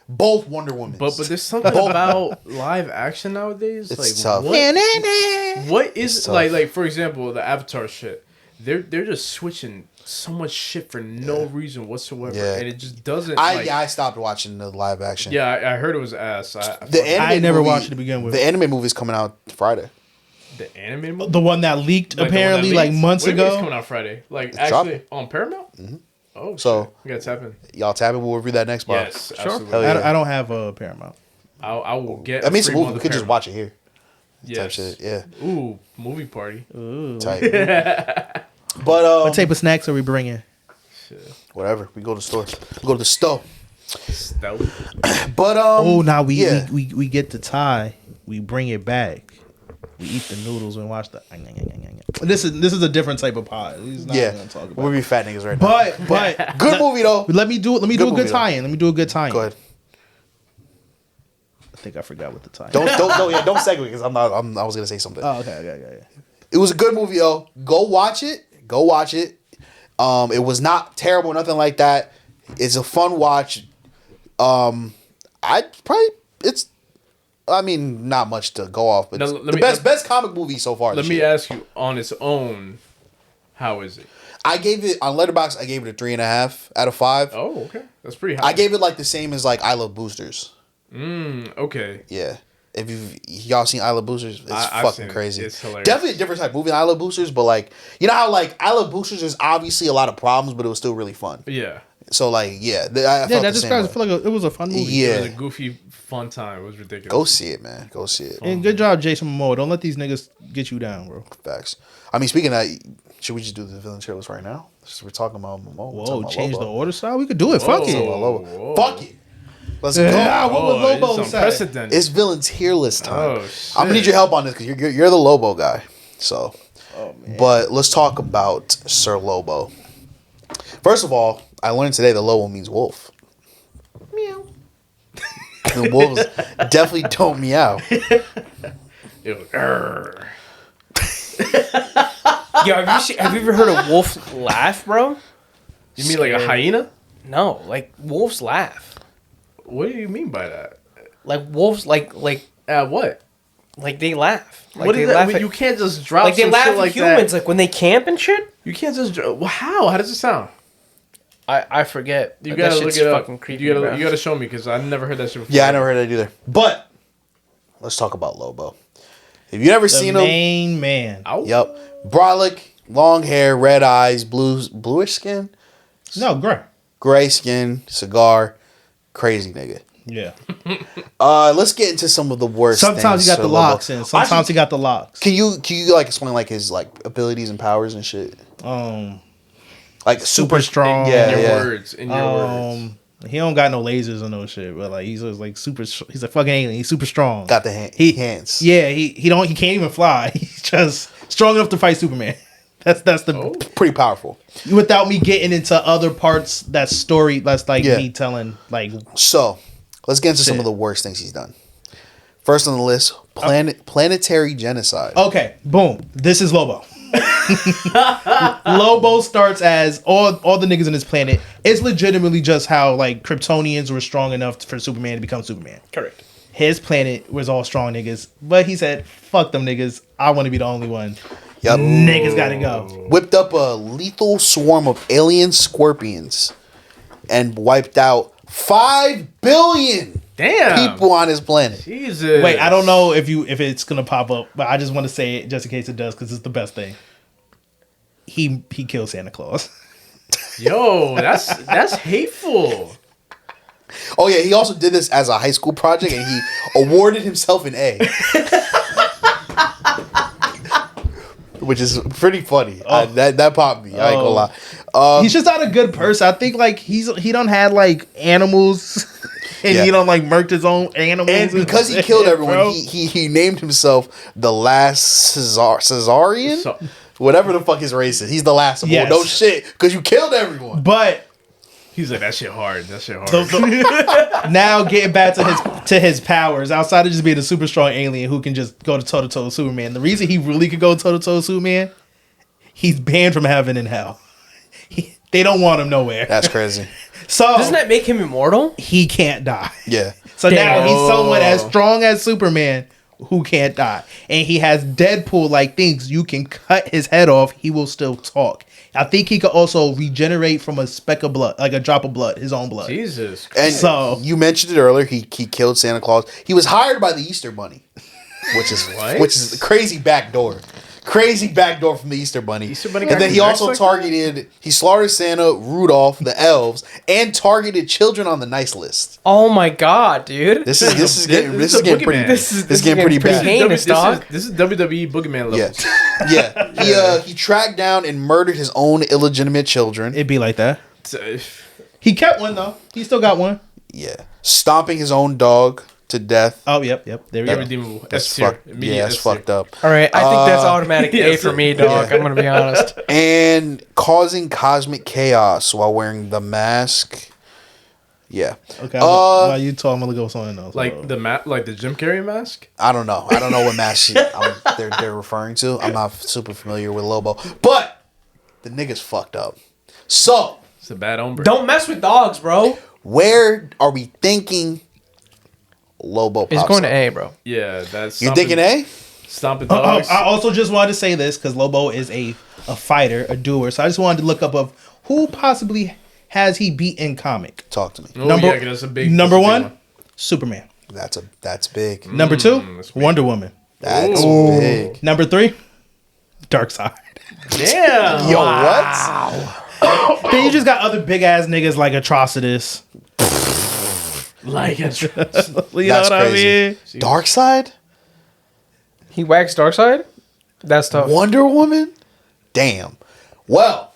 both Wonder Woman. But there's something about live action nowadays. It's like tough. what is It's tough. like for example the Avatar shit. They're just switching so much shit for no reason whatsoever, Yeah. and it just doesn't. I stopped watching the live action. Yeah, I heard it was ass. I never watched it to begin with. The anime movie's coming out Friday. The anime movie, The one that leaked Like the one that apparently like leaked? months What do you mean it's ago. coming out Friday. Like It's actually dropping. on Paramount. Mm-hmm. Oh, So- shit. We gotta tap in. Y'all tap it. We'll review that next month. Yes, Sure. absolutely. Hell yeah. I don't have a Paramount. I will get. I mean, it's a free movie. month We of could just Paramount. watch it here. Type Yes. shit. Yeah. Ooh, movie party. Type. But What type of snacks are we bringing? whatever. We go to the store. We go to the store. Stealth. But Oh, yeah. we get the tie. We bring it back. We eat the noodles and watch the. This is a different type of pie. This is not Yeah. what I'm talking We'll about. be fat niggas right now. But Good movie though. let me do a movie, good though. tie-in. Let me do a good tie-in. Go ahead. I think I forgot what the tie-in. Don't segue because I was gonna say something. Oh, okay. It was a good movie, yo. Go watch it. It was not terrible, nothing like that. It's a fun watch. Not much to go off, but Now, it's the best comic movie so far. Let me ask you, on its own, how is it? I gave it on Letterboxd. I gave it a 3.5 out of 5. Oh, okay, that's pretty high. I gave it like the same as like I Love Boosters. Okay. Yeah. If y'all seen I Love Boosters, it's I've fucking seen it. crazy. It's hilarious. Definitely a different type of movie than I Love Boosters, but like you know how like I Love Boosters there's obviously a lot of problems, but it was still really fun. Yeah. So like I felt That the same describes. I way. feel like it was a fun movie. Yeah. It was a goofy, fun time. It was ridiculous. Go see it, man. Go see it. And good job, Jason Momoa. Don't let these niggas get you down, bro. Facts. I mean, speaking of that, should we just do the villain tier list right now? We're talking about Momoa. We're talking Whoa, about change Lobo. the order style. We could do it. Fuck Talking it. about Lobo. Whoa. Fuck it. Let's go. Yeah, what would Lobo it's say? unprecedented. It's villain tier list time. Oh, shit. I'm gonna need your help on this because you're the Lobo guy. So, Oh man. but let's talk about Sir Lobo. First of all, I learned today that Lobo means wolf. Meow. The wolves definitely don't meow. It was, "Arr." Yo, have you ever heard a wolf laugh, bro? You mean like a hyena? No, like wolves laugh. What do you mean by that? Like wolves, like What? they laugh. Like What they is that? laugh I mean, at, you can't just drop like they some laugh shit at like humans, that. like when they camp and shit. You can't just. How? How does it sound? I forget. You But gotta that look shit's it up. fucking creepy. You bro. gotta show me because I never heard that shit before. Yeah, I never heard that either. But let's talk about Lobo. If you never The seen him, main man. Ow. yep, brolic, long hair, red eyes, bluish skin, No, great. gray skin, cigar, crazy nigga. Yeah. Let's get into some of the worst. Sometimes things you got the Sir locks Lobo. in. Sometimes you got the locks. Can you like explain like his like abilities and powers and shit? Like Super strong. Yeah, In your yeah. words. In your words. He don't got no lasers or no shit, but like he's just like super. He's a fucking alien. He's super strong. Got the He- hands. Yeah, he can't even fly. He's just strong enough to fight Superman. That's the Pretty powerful. without me getting into other parts that story. That's like Yeah. me telling like So let's get into some Shit. of the worst things he's done. First on the list, planetary genocide. Okay, boom. This is Lobo. Lobo starts as all the niggas on this planet. It's legitimately just how like Kryptonians were strong enough for Superman to become Superman. Correct. His planet was all strong niggas, but he said, "Fuck them niggas. I want to be the only one. Yep. Niggas gotta go." Whipped up a lethal swarm of alien scorpions and wiped out 5 billion Damn. people on his planet. Jesus. Wait, I don't know if it's gonna pop up, but I just want to say it just in case it does because it's the best thing. He killed Santa Claus. Yo, that's hateful. Oh yeah, he also did this as a high school project, and he awarded himself an A, which is pretty funny. That popped me. I ain't gonna lie. He's just not a good person. I think like he don't had like animals, and Yeah. he don't like murked his own animals. And because he killed everyone, bro. he named himself the last Caesarian, So- whatever the fuck his race is. He's the last of all. Yes. No shit, because you killed everyone. But He's like, that shit hard. That shit hard. now getting back to his powers, outside of just being a super strong alien who can just go toe to toe with Superman, the reason he really could go toe to toe with Superman, he's banned from heaven and hell. They don't want him nowhere. That's crazy. So Doesn't that make him immortal? he can't die. Yeah. So now Damn. he's someone as strong as Superman who can't die. And he has Deadpool-like things. You can cut his head off. He will still talk. I think he could also regenerate from a speck of blood, like a drop of blood, his own blood. Jesus. And So- you mentioned it earlier. He killed Santa Claus. He was hired by the Easter Bunny, which is a crazy backdoor. Crazy backdoor from the Easter Bunny. Easter Bunny And got then he congrats also like he slaughtered Santa, Rudolph, the elves, and targeted children on the nice list. Oh my god, dude. This is getting This is a getting pretty boogeyman. This is getting pretty bad. heinous, dog. This is WWE Boogeyman levels. Yeah. Yeah. He tracked down and murdered his own illegitimate children. It'd be like that. So, He kept one, though. He still got one. Yeah. Stomping his own dog to death. Oh, yep. There we go. irredeemable. That's S tier. fucked. Immediate Yeah, that's S tier. fucked up. All right, I think that's automatic A yes. for me, dog. I'm gonna be honest. And causing cosmic chaos while wearing the mask. Yeah. Okay, while you talk, I'm going to go with something else. Like the Jim Carrey mask. I don't know. I don't know what mask they're referring to. I'm not super familiar with Lobo. But the nigga's fucked up. So, It's a bad hombre. Don't mess with dogs, bro. where are we thinking Lobo pops It's going to up? A, bro. Yeah, that's. You thinking A? Stomping dogs. I also just wanted to say this because Lobo is a fighter, a doer. So I just wanted to look up of who possibly has he beat in comic. Talk to me. Oh, number- yeah, 'cause that's a big. Number that's a big one, Superman. That's big. Number two, that's big. Wonder Woman. That's Ooh. big. Number three, Darkseid. Damn. Yo, what? Then you just got other big ass niggas like Atrocitus. Like a You know That's what I crazy. mean? Dark Side? He waxed Darkseid? That's tough. Wonder Woman? Damn. Well,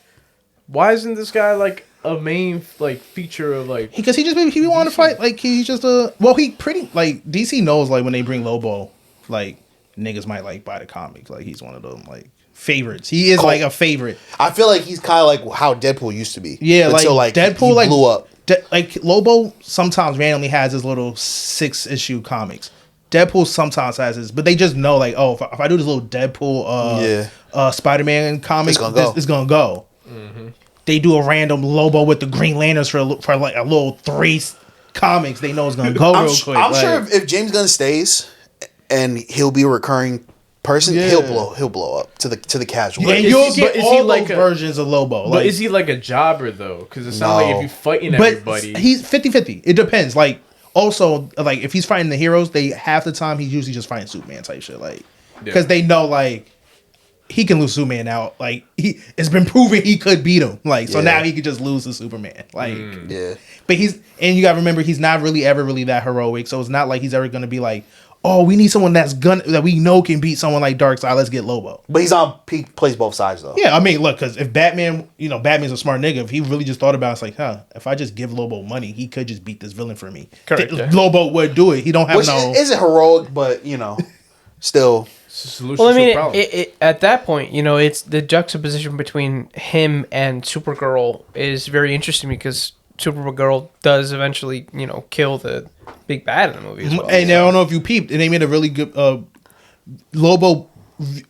Why isn't this guy like a main like feature of like? Because he wanted to fight. Like he's just he pretty like DC knows like when they bring Lobo, like niggas might like buy the comic. Like he's one of them like favorites. He is like a favorite. I feel like he's kind of like how Deadpool used to be. Yeah, Until like Deadpool he like blew up. Like Lobo sometimes randomly has his little 6-issue comics. Deadpool sometimes has his, but they just know like, oh, if I do this little Deadpool, Spider-Man comic, It's gonna go. It's gonna go. Mm-hmm. They do a random Lobo with the Green Lanterns for like a little 3 comics. They know it's gonna go real quick. I'm like, sure if James Gunn stays and he'll be a recurring person, Yeah. he'll blow up to the casual. and is you'll he- get but is he all like those a- versions of Lobo. But is he like a jobber though? Because it sounds like if you're fighting but everybody, he's 50-50. It depends. Like also, like if he's fighting the heroes, they half the time he's usually just fighting Superman type shit. Like because they know like he can lose Superman out. Like it's been proven he could beat him. Like so Yeah. now he could just lose to Superman. Like Yeah. but and you gotta remember he's not really ever really that heroic. So it's not like he's ever gonna be like, oh, we need someone that we know can beat someone like Darkseid. Let's get Lobo. But he plays both sides though. Yeah, I mean, look, because if Batman, Batman's a smart nigga. If he really just thought about it, it's like, if I just give Lobo money, he could just beat this villain for me. Correct, yeah. Lobo would do it. He don't have Which no. isn't heroic, but still. it's a solution Well, I to a mean, problem. at that point, it's the juxtaposition between him and Supergirl is very interesting because Supergirl does eventually, kill the big bad in the movie as well. And I don't know if you peeped, and they made a really good. Lobo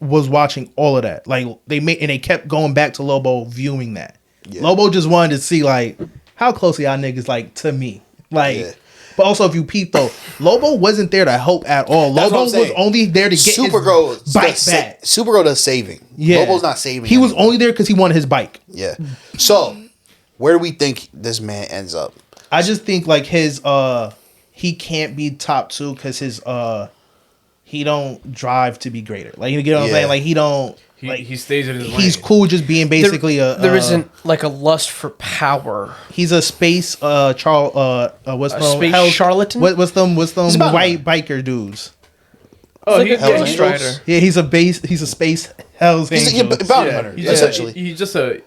was watching all of that. Like they kept going back to Lobo viewing that. Yeah. Lobo just wanted to see like how close y'all niggas like to me. Like, but also if you peep though, Lobo wasn't there to help at all. Lobo was only there to get Supergirl his bike back. Supergirl does saving. Yeah. Lobo's not saving. He was only there because he wanted his bike. Yeah. So where do we think this man ends up? I just think like his he can't be top 2 because his he don't drive to be greater. Like you get what I'm saying? Like he don't. He stays in his lane. He's cool just being basically there isn't like a lust for power. He's a space what's space charlatan? What's them white biker dudes? Oh, he's a Ghost Rider. Yeah, he's a space Hell's Angel. He's a bounty hunter, essentially. He's just a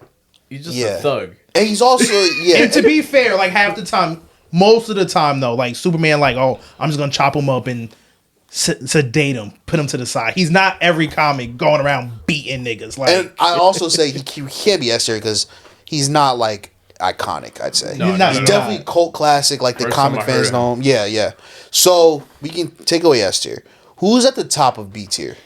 thug. And he's also And to be fair, like half the time, most of the time though, like Superman, like I'm just gonna chop him up and sedate him, put him to the side. He's not every comic going around beating niggas. Like, and I also say he can't be S tier because he's not like iconic. I'd say he's definitely cult classic. Like the comic fans know him. Yeah. So we can take away S tier. Who's at the top of B tier?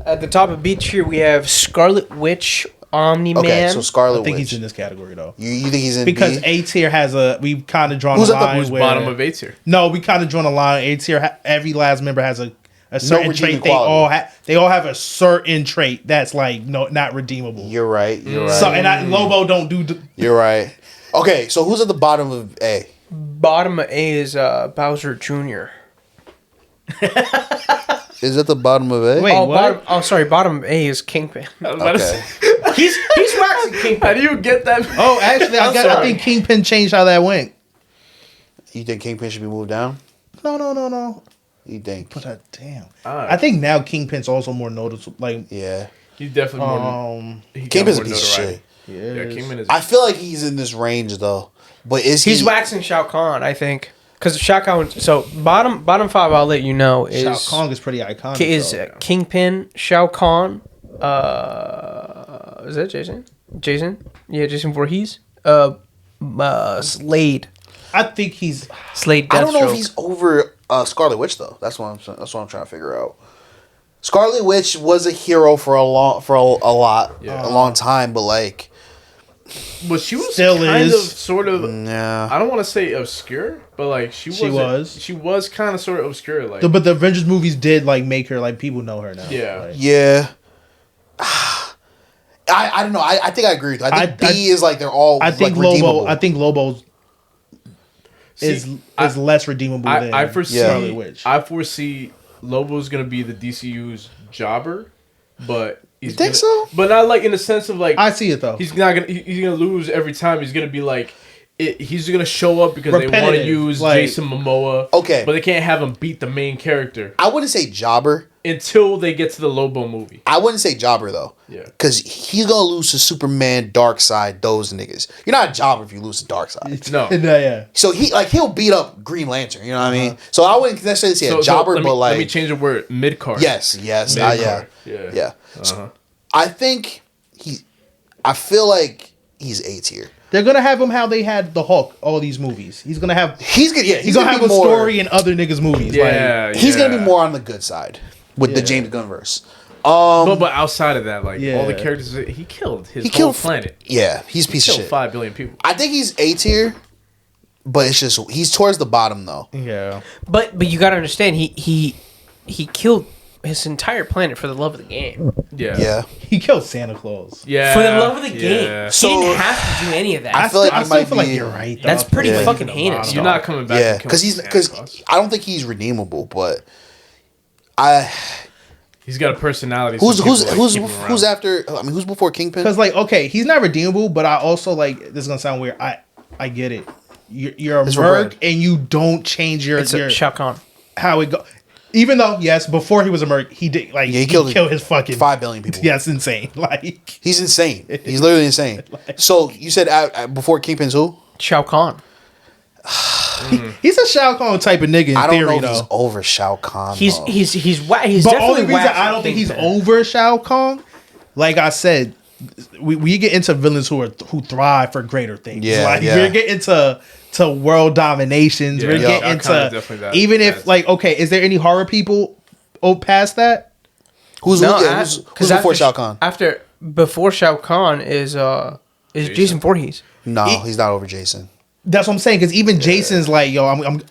At the top of B tier, we have Scarlet Witch, Omni-Man. Okay, so Scarlet Witch. I think he's in this category though. You think he's in because B? A tier has we've kind of drawn a line. Who's bottom of A tier? No, we kind of drawn a line. A tier, every last member has a certain trait. They all have a certain trait that's like not redeemable. You're right. So Lobo don't do. You're right. Okay, so who's at the bottom of A? Bottom of A is Bowser Jr. Is at the bottom of A? Wait, what? Bottom of A is Kingpin. Okay. he's waxing Kingpin. How do you get that? Oh, actually, I think Kingpin changed how that went. You think Kingpin should be moved down? No. You think? But damn, I think now Kingpin's also more noticeable. Like, yeah, he's definitely more. Kingpin's a piece of shit. Yeah, Kingpin is. I feel like he's in this range though, but he's waxing Shao Kahn? I think. Because Shao Kahn, so bottom 5, I'll let you know, is Shao Kahn is pretty iconic. Is Kingpin, Shao Kahn, is that Jason? Yeah, Jason Voorhees. Slade. I think he's Slade. Deathstroke. I don't know if he's over Scarlet Witch though. That's what I'm trying to figure out. Scarlet Witch was a hero for a long time, but like. But she was still sort of. Yeah. I don't want to say obscure, but like she was kind of sort of obscure. Like, but the Avengers movies did like make her like people know her now. Yeah. Like, yeah. I don't know. I think I agree with you. I think B is like they're all. I think like, redeemable. I think Lobo's is less redeemable than Scarlet Witch. I foresee Lobo's gonna be the DCU's jobber, but. You think so? But not like in the sense of like I see it though. He's gonna lose every time. He's gonna be like he's gonna show up because they want to use Jason Momoa. Okay, but they can't have him beat the main character. I wouldn't say jobber until they get to the Lobo movie. I wouldn't say jobber though. Yeah, because he's gonna lose to Superman, Darkseid, those niggas. You're not a jobber if you lose to Darkseid. No, yeah. So he'll beat up Green Lantern. You know what I mean? So I wouldn't necessarily say a jobber, but like let me change the word mid card. Yes, yeah. So I think I feel like he's A tier. They're gonna have him how they had the Hulk. All these movies, he's gonna have. He's gonna have a story in other niggas' movies. Yeah, he's gonna be more on the good side with the James Gunn verse. But outside of that, like all the characters, he killed his whole planet. Yeah, he's a piece of shit. 5 billion people. I think he's A tier, but it's just he's towards the bottom though. Yeah, but you gotta understand he killed his entire planet for the love of the game. Yeah. He killed Santa Claus. Yeah. For the love of the game. So, he didn't have to do any of that. I feel like you're right. Though. That's pretty fucking heinous. You're not coming back. Yeah, because I don't think he's redeemable, but he's got a personality. Who's after? I mean, who's before Kingpin? Because like, okay, he's not redeemable, but I also like this is gonna sound weird. I get it. You're a merc and you don't change your Shao Kahn. How it go. Even though, yes, before he was a merc, he did like he killed his fucking 5 billion people. Yeah, it's insane. Like he's insane. He's literally insane. So you said before Kingpin's who? Shao Kahn. He's a Shao Kahn type of nigga. In I don't theory, know if he's over Shao Kahn. He's but definitely. Only reason I don't think he's over Shao Kahn, like I said, we get into villains who thrive for greater things. Yeah, like yeah. we're getting to world dominations. We're Yeah, getting Shao Kahn is into definitely that. even if That's- like okay, is there any horror people past that? Who's before Shao Kahn? Before Shao Kahn is Jason Voorhees. No, he's not over Jason. That's what I'm saying. Because even Jason's like, yo, I'm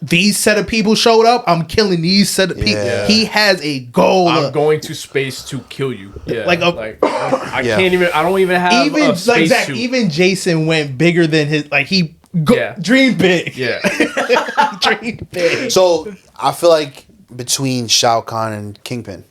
these set of people showed up. I'm killing these set of people. Yeah. He has a goal. I'm going to space to kill you. Yeah, Like I Yeah. can't even. I don't even have even a like space Zach, suit. even Jason went bigger than his. Like he Yeah. dreamed big. Yeah, Dreamed big. So I feel like between Shao Kahn and Kingpin.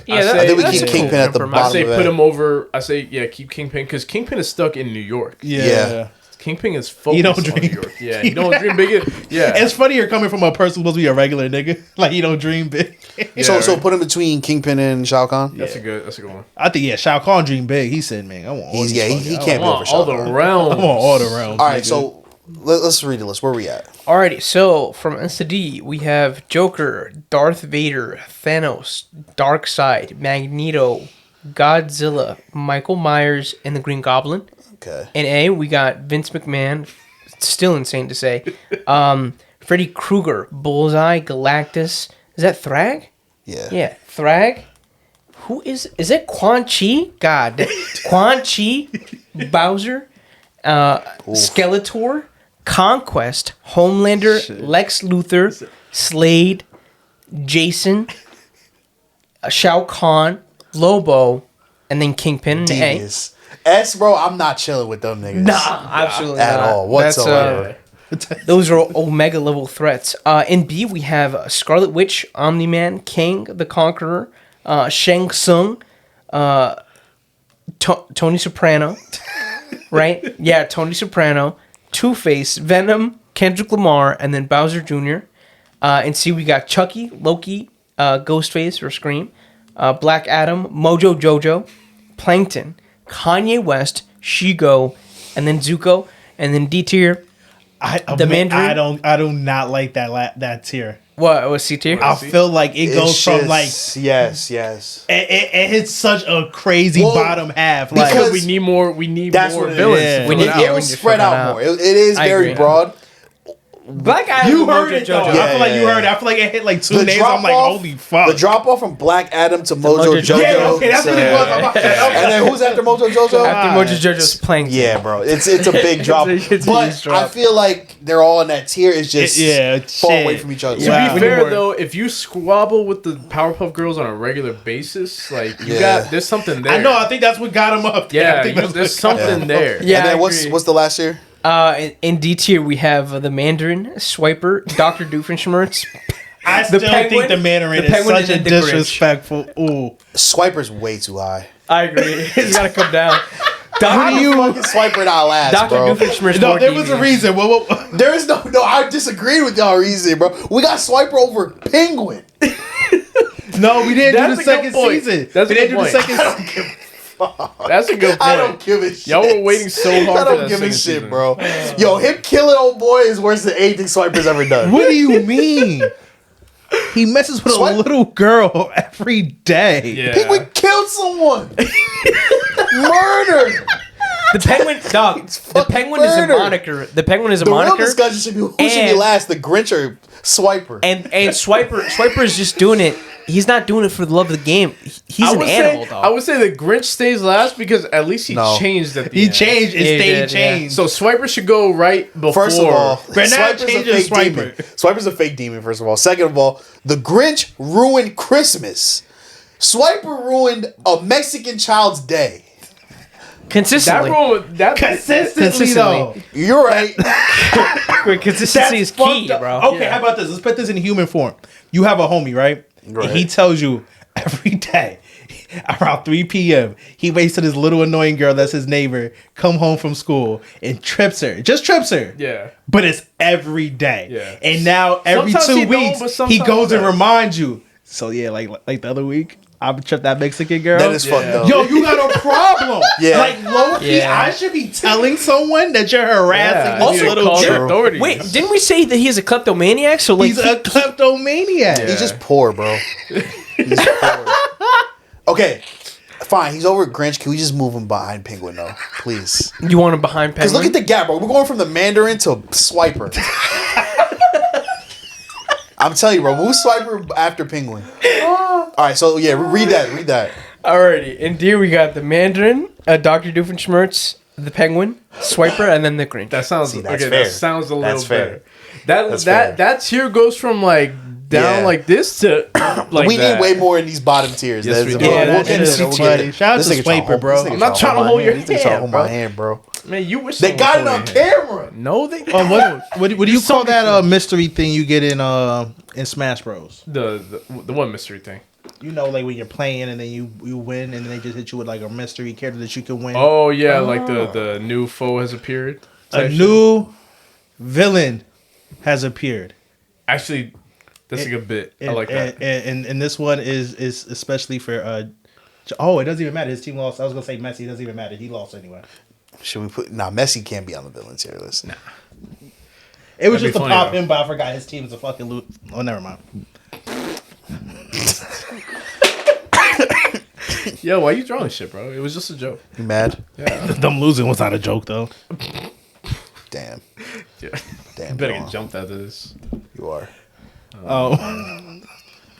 Yeah, I think we that's keep a Kingpin at the compromise. I bottom say of put that. him over. I say keep Kingpin because Kingpin is stuck in New York. Yeah. Kingpin is focused You don't on dream New York. Yeah, you don't dream big. Yeah, It's funny you're coming from a person supposed to be a regular nigga. Like you don't dream big. So put him between Kingpin and Shao Kahn. that's a good one. I think Shao Kahn dreamed big. He said, "Man, I want all He's these he fucking- can't be Come over on, Shao all the Kahn. realms. I want all the realms." All right, nigga. so let's read the list. Where we at? Alrighty, so from S to D, we have Joker, Darth Vader, Thanos, Darkseid, Magneto, Godzilla, Michael Myers, and the Green Goblin. Okay. In A, we got Vince McMahon, still insane to say, Freddy Krueger, Bullseye, Galactus. Is that Thrag? Yeah. Yeah, Thrag. Who is it? Quan Chi? God, Quan Chi, Bowser, Skeletor, Conquest, Homelander, Lex Luthor, Slade, Jason, Shao Kahn, Lobo, and then Kingpin. And A. Devious. S, bro, I'm not chilling with them niggas. Nah, absolutely At not. all, whatsoever. Those are Omega level threats. In B, we have Scarlet Witch, Omni-Man, King, the Conqueror, Shang Tsung, Tony Soprano, right? Yeah, Tony Soprano, Two-Face, Venom, Kendrick Lamar, and then Bowser Jr. In C, we got Chucky, Loki, Ghostface or Scream, Black Adam, Mojo Jojo, Plankton, Kanye West, Shigo, and then Zuko, and then D tier. The Mandarin? I do not like that tier. What was C tier? I feel like it goes from like yes. it hits such a crazy Well, bottom half. because Like We need more. We need That's more what it villains. is. to We fill need- it out. yeah, It we was need to spread fill that out out. more. It is I very agree. broad. Black Adam. you and heard Mojo it though. Jojo. Yeah, I feel like you yeah, heard it. I feel like it hit like two The names. I'm like, drop-off- holy fuck. The drop off from Black Adam to Mojo Mojo Jojo. yeah, okay, that's what it was. I'm about And then who's after Mojo Jojo? After Mojo Jojo's Plankton. Yeah, bro. It's a big drop. It's a huge But drop. I feel like they're all in that tier. It's just far shit. away from each other. To Wow. be fair More. though, if you squabble with the Powerpuff Girls on a regular basis, like you Yeah. there's something there. I know. I think that's what got him up. There. I Yeah, think that's there's what got something him there. up. Yeah, And then I what's agree. the last tier? In D tier, we have the Mandarin, Swiper, Dr. Doofenshmirtz. I still Penguin- think the Mandarin the is Penguin such a and the Grinch. disrespectful. Ooh. Swiper's way too high. I agree. He's got to come down. How do Dr. you fucking Swiper not last, Dr. bro? Doofenshmirtz. No, more there was a devious. reason. What? There is no. I disagree with y'all reason, bro. We got Swiper over Penguin. No, we didn't That's do the a good second point. season. That's a we didn't good do the point. second. That's a good point. I don't give a shit. Y'all were waiting so hard I for don't that give a second shit, season. bro. Yo, him killing old boy is worse than anything Swiper's ever done. What do you mean? He messes with Swipe- a little girl every day. Yeah. Penguin killed someone. Murder. The Penguin, dog. The fucking Penguin is a murder. moniker. The Penguin is a The real moniker. discussion should be who should be And- last, the Grinch or Swiper. And Swiper is just doing it. He's not doing it for the love of the game. He's an animal, dog. I would say the Grinch stays last because at least he No. changed at the He end. changed. It Yeah, he stayed did, yeah. changed. So Swiper should go right before. First of all, But now Swiper's a changes fake demon. Swiper's a fake demon, first of all. Second of all, the Grinch ruined Christmas. Swiper ruined a Mexican child's day. Consistently. Consistently though. You're right. Consistency is key, fucked up. bro. Okay, how about this? Let's put this in human form. You have a homie, right? Right. And he tells you every day around 3 p.m. he waits till this little annoying girl that's his neighbor come home from school and trips her. Just trips her. Yeah. But it's every day. Yeah. And now every Sometimes he 2 don't, weeks but he sometimes goes he and does. reminds you. So yeah, like the other week, I tripped that Mexican girl. That is fucked up. Yo, you got a problem. Yeah. Like low key, Yeah. I should be telling someone that you're harassing Yeah, this you need to little call the girl. authorities. Wait, didn't we say that he's a kleptomaniac? So like, He's a kleptomaniac. Yeah. He's just poor, bro. He's poor. Okay. Fine, he's over at Grinch. Can we just move him behind Penguin though, please? You want him behind Because Penguin? look at the gap, bro. We're going from the Mandarin to Swiper. I'm telling you, bro. Move Swiper after Penguin. All right, so yeah, read that. Alrighty, in D we got the Mandarin, Dr. Doofenshmirtz, the Penguin, Swiper, and then the Grinch. That sounds that's okay. fair. That sounds a little That's fair. better. That's fair. That tier goes from like down Yeah. like this to like We that. need way more in these bottom tiers. Yes, we do. Yeah, We'll that get is into funny. Shout out to Swiper, bro. I'm not trying to hold your hand, bro. my hand, bro. Man, you wish They someone got it pulled on your hand. camera. No, they What do you call that mystery thing you get in Smash Bros? the one mystery thing. You know, like when you're playing and then you win and then they just hit you with like a mystery character that you can win. Oh yeah, like the new foe has appeared. A type shit. new villain has appeared. Actually, that's a good bit. I like that. And this one is especially for oh, it doesn't even matter. His team lost. I was gonna say Messi. It doesn't even matter. He lost anyway. Should we put? Nah, Messi can't be on the villain tier list. Nah. It was That'd just be a funny, pop though. in, but I forgot his team is a fucking loot. Oh, never mind. Yo, why you drawing shit, bro? It was just a joke. You mad? Them losing was not a joke though. Damn. Yeah. Damn. You better John. get jumped after this. You are. Oh,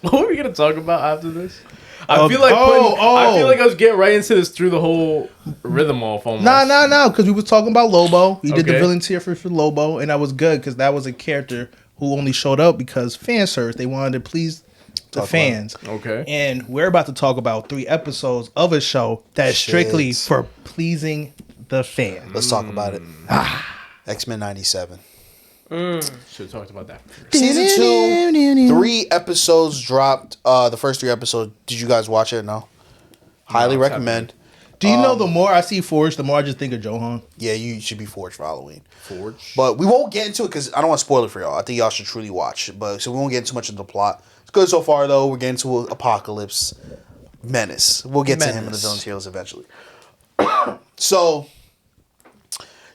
What were we gonna talk about after this? I Oh, feel like I feel oh. like I was getting right into this through the whole rhythm off almost. no, because we was talking about Lobo. We did the Okay. villain tier for Lobo, and that was good because that was a character who only showed up because fan service. They wanted to please the Talk fans. Okay. And we're about to talk about 3 episodes of a show that's strictly Shit. for pleasing the fans. Let's talk about it. X-Men 97. Should have talked about that. Season 2, 3 episodes dropped. The first 3 episodes. Did you guys watch it? No. Highly I'm recommend. Do you know the more I see Forge, the more I just think of Johan? Yeah, you should be Forged for Halloween. Forge. But we won't get into it because I don't want to spoil it for y'all. I think y'all should truly watch. But so we won't get too much into the plot. It's good so far though. We're getting to Apocalypse, Menace. We'll get to him in the villain tales eventually. So,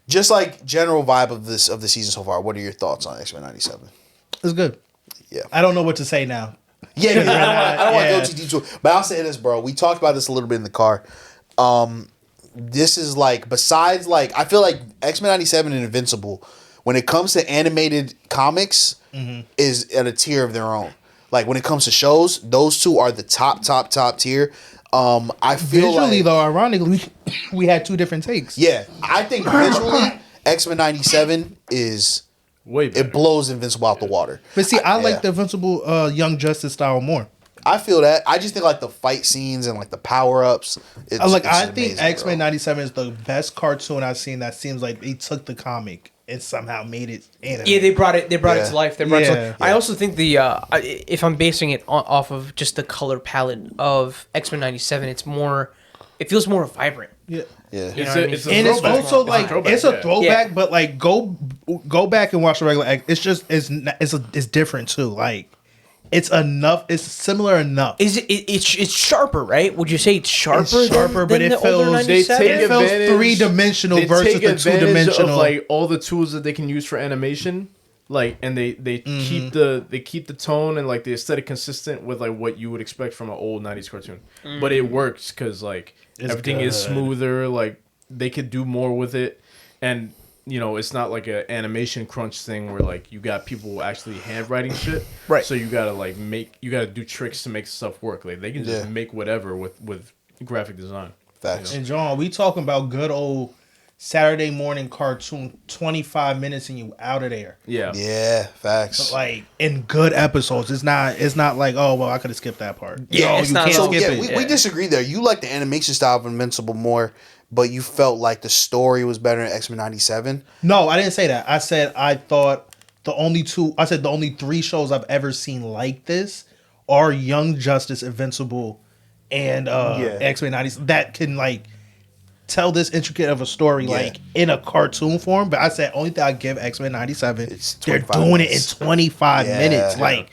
just like general vibe of the season so far, what are your thoughts on X-Men 97? It's good. Yeah. I don't know what to say now. Yeah, I don't want to Yeah. go too deep to it. But I'll say this, bro. We talked about this a little bit in the car. This is like, besides like, I feel like X-Men 97 and Invincible, when it comes to animated comics, is at a tier of their own. Like when it comes to shows, those two are the top tier. I feel Visually, like, though, ironically, we had 2 different takes. yeah, I think visually, X-Men 97 is, Way better. it blows Invincible out the water. But see, I Yeah. like the Invincible Young Justice style more. I feel that. I just think like the fight scenes and like the power ups. I think X-Men 97 is the best cartoon I've seen that seems like they took the comic and somehow made it anime. Yeah, they brought it Yeah. to life. They brought it to Yeah. life. I also think if I'm basing it off of just the color palette of X-Men 97, it feels more vibrant. Yeah. Yeah. You know what I mean? It's a And it's throwback. also like throwback, it's a yeah. throwback, Yeah. but like go back and watch the regular X. It's just it's different too. Like it's enough. It's similar enough. Is it's sharper, right? Would you say it's sharper? It's sharper, but it the older feels- They 97? take It feels advantage- 3-dimensional they versus take the advantage 2-dimensional. of like all the tools that they can use for animation, like, and they keep the tone and like the aesthetic consistent with like what you would expect from an old 90s cartoon. But it works because like It's everything is good. smoother. Like they could do more with it, and you know it's not like an animation crunch thing where like you got people actually handwriting shit. Right. So you gotta do tricks to make stuff work. Like they can just Yeah. make whatever with graphic design. Facts. And John, we talking about good old Saturday morning cartoon, 25 minutes and you out of there. Yeah. Yeah, facts. Like in good episodes. It's not like, oh well, I could have skipped that part. Yeah, No, it's you not can't So skip yeah, it. we disagree there. You like the animation style of Invincible more, but you felt like the story was better in X-Men 97. No, I didn't say that. I said I thought the only 3 shows I've ever seen like this are Young Justice, Invincible, and X-Men 90s that can like tell this intricate of a story like in a cartoon form. But I said only thing I give X-Men 97, It's they're 25 doing minutes. it in 25 Yeah. minutes. Like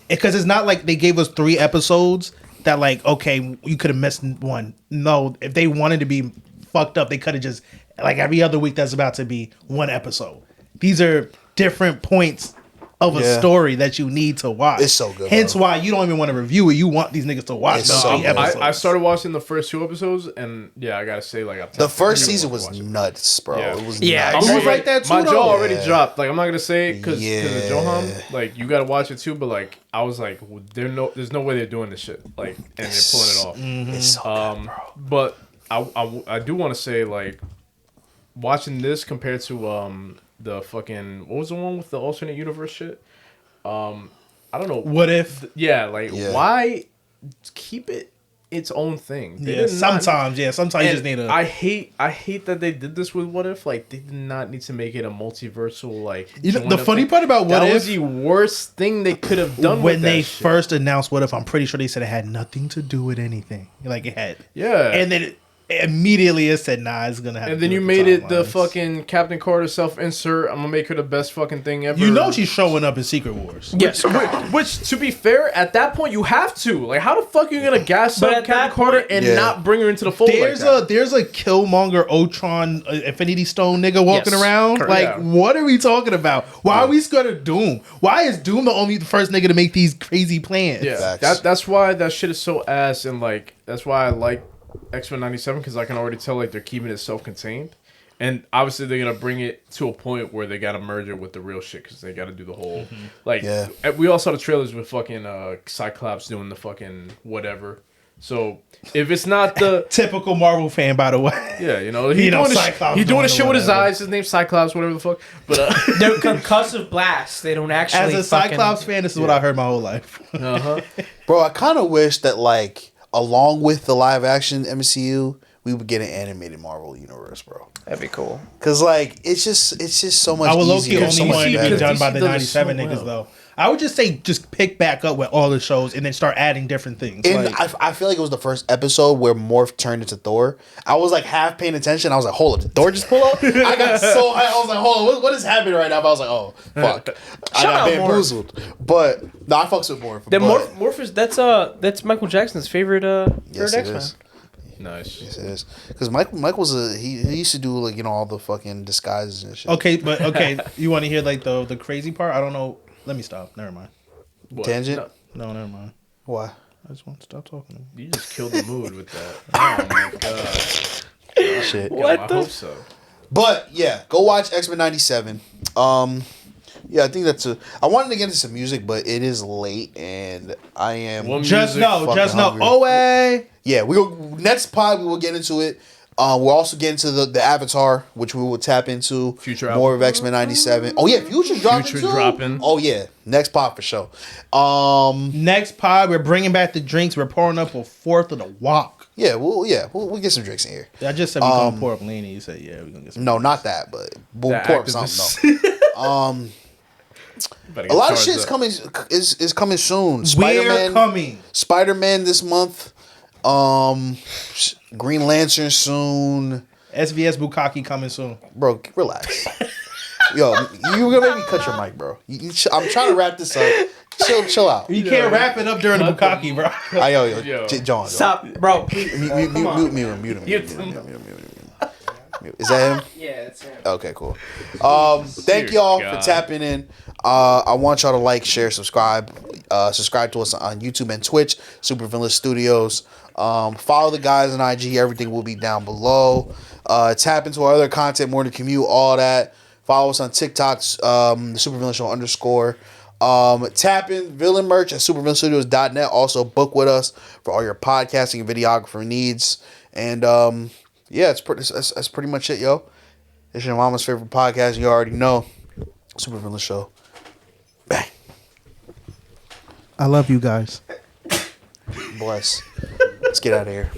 because it's not like they gave us 3 episodes that like, okay, you could have missed one. No, if they wanted to be fucked up, they could have just like every other week that's about to be 1 episode. These are different points of a story that you need to watch. It's so good. Hence why you don't even want to review it. You want these niggas to watch It's the so good. episodes. I started watching the first 2 episodes, and yeah, I gotta say, like, The first season was nuts, bro. Yeah. It was Yeah. nuts. It was like that too, My though. jaw already dropped. Like, I'm not gonna say it because of Yeah. Johan. Like, you gotta watch it too. But like, I was like, there's no way they're doing this shit. Like, and they're pulling it off. It's so good, bro. But I do want to say, like, watching this compared to the fucking, what was the one with the alternate universe shit? I don't know. What if? Yeah, like, Yeah. why keep it its own thing? They Yeah, did not- sometimes you and just need a. I hate that they did this with What If. Like, they did not need to make it a multiversal, like, You know, joined the up funny thing. part about What that If, was the worst thing they could have done when with they that shit. first announced What If, I'm pretty sure they said it had nothing to do with anything. Like it had. Yeah. And then immediately it said, nah, it's gonna have And to then do you with made it the timelines. fucking Captain Carter self-insert. I'm gonna make her the best fucking thing ever. You know she's showing up in Secret Wars. Yes. Which, to be fair, at that point you have to. Like, how the fuck are you gonna gas But up at Captain that Carter point- and Yeah. not bring her into the fold? There's like that? there's a Killmonger Ultron Infinity Stone nigga walking Yes. around. Correct. Like, Yeah. what are we talking about? Why are we scared of Doom? Why is Doom the first nigga to make these crazy plans? Yeah, Facts. that's why that shit is so ass, and like that's why I like X-Men '97 because I can already tell like they're keeping it self-contained, and obviously they're gonna bring it to a point where they gotta merge it with the real shit because they gotta do the whole like. Yeah. We all saw the trailers with fucking Cyclops doing the fucking whatever. So if it's not the Typical Marvel fan, by the way. yeah, you know You know, doing Cyclops he doing doing the shit with his whatever. eyes. His name's Cyclops, whatever the fuck. But They're concussive blasts. They don't actually. As a Cyclops fan, this is what I heard my whole life. Bro, I kind of wish that, like, along with the live action MCU, we would get an animated Marvel universe, bro. That'd be cool. Cause like it's just so much. I would low-key easier, only so much want it to be better. done by the DC does it so 97 niggas, well. though. I would just say just pick back up with all the shows and then start adding different things. And Like, I feel like it was the first episode where Morph turned into Thor. I was like half paying attention. I was like, hold up, did Thor just pull up? I got so I was like, hold on, what is happening right now? But I was like, oh fuck, I Shout got out bamboozled. But no, I fucks with Morph. The but- Morpheus. That's Michael Jackson's favorite. Yes, favorite it X-Men. is. nice. Yes, it is. Because Mike was he used to do like all the fucking disguises and shit. okay, you want to hear like the crazy part? I don't know. Let me stop. Never mind. What? Tangent? No, No, never mind. Why? I just want to stop talking. you just killed the mood with that. Oh my god. Shit. What I the- hope so. But yeah, go watch X-Men 97. Yeah, I think I wanted to get into some music, but it is late and I am What Just music? know, fucking hungry. away. Yeah, we will next pod we will get into it. We'll also get into the Avatar, which we will tap into. Future more of X-Men 97. Oh yeah, Future's dropping Future too. dropping. Oh yeah, next pod for sure. Next pod, we're bringing back the drinks. We're pouring up a fourth of the wok. We'll get some drinks in here. I just said we're gonna pour up lean. You said yeah, we're gonna get some. No, not that, but we'll The pour up activists. something though. A lot of shit's coming is coming soon. We're coming. Spider-Man this month. Green Lantern soon. SVS Bukkake coming soon. Bro, relax. Yo, you were gonna make me cut your mic, bro. I'm trying to wrap this up. Chill out. You can't wrap it up during the Bukkake, bro. Yo, John. Stop, bro. Please. Mute him. Is that him? Yeah, it's him. Okay, cool. Thank y'all for tapping in. I want y'all to like, share, subscribe. Subscribe to us on YouTube and Twitch, Supervillain Studios. Follow the guys on IG. Everything will be down below. Tap into our other content, more than commute, all that. Follow us on TikTok, the Supervillain Show _. Tap in villain merch at supervillainstudios.net. Also book with us for all your podcasting and videographer needs. And yeah, that's pretty much it, yo. It's your mama's favorite podcast. You already know. Supervillain Show. Bang. I love you guys. Bless. Let's get out of here.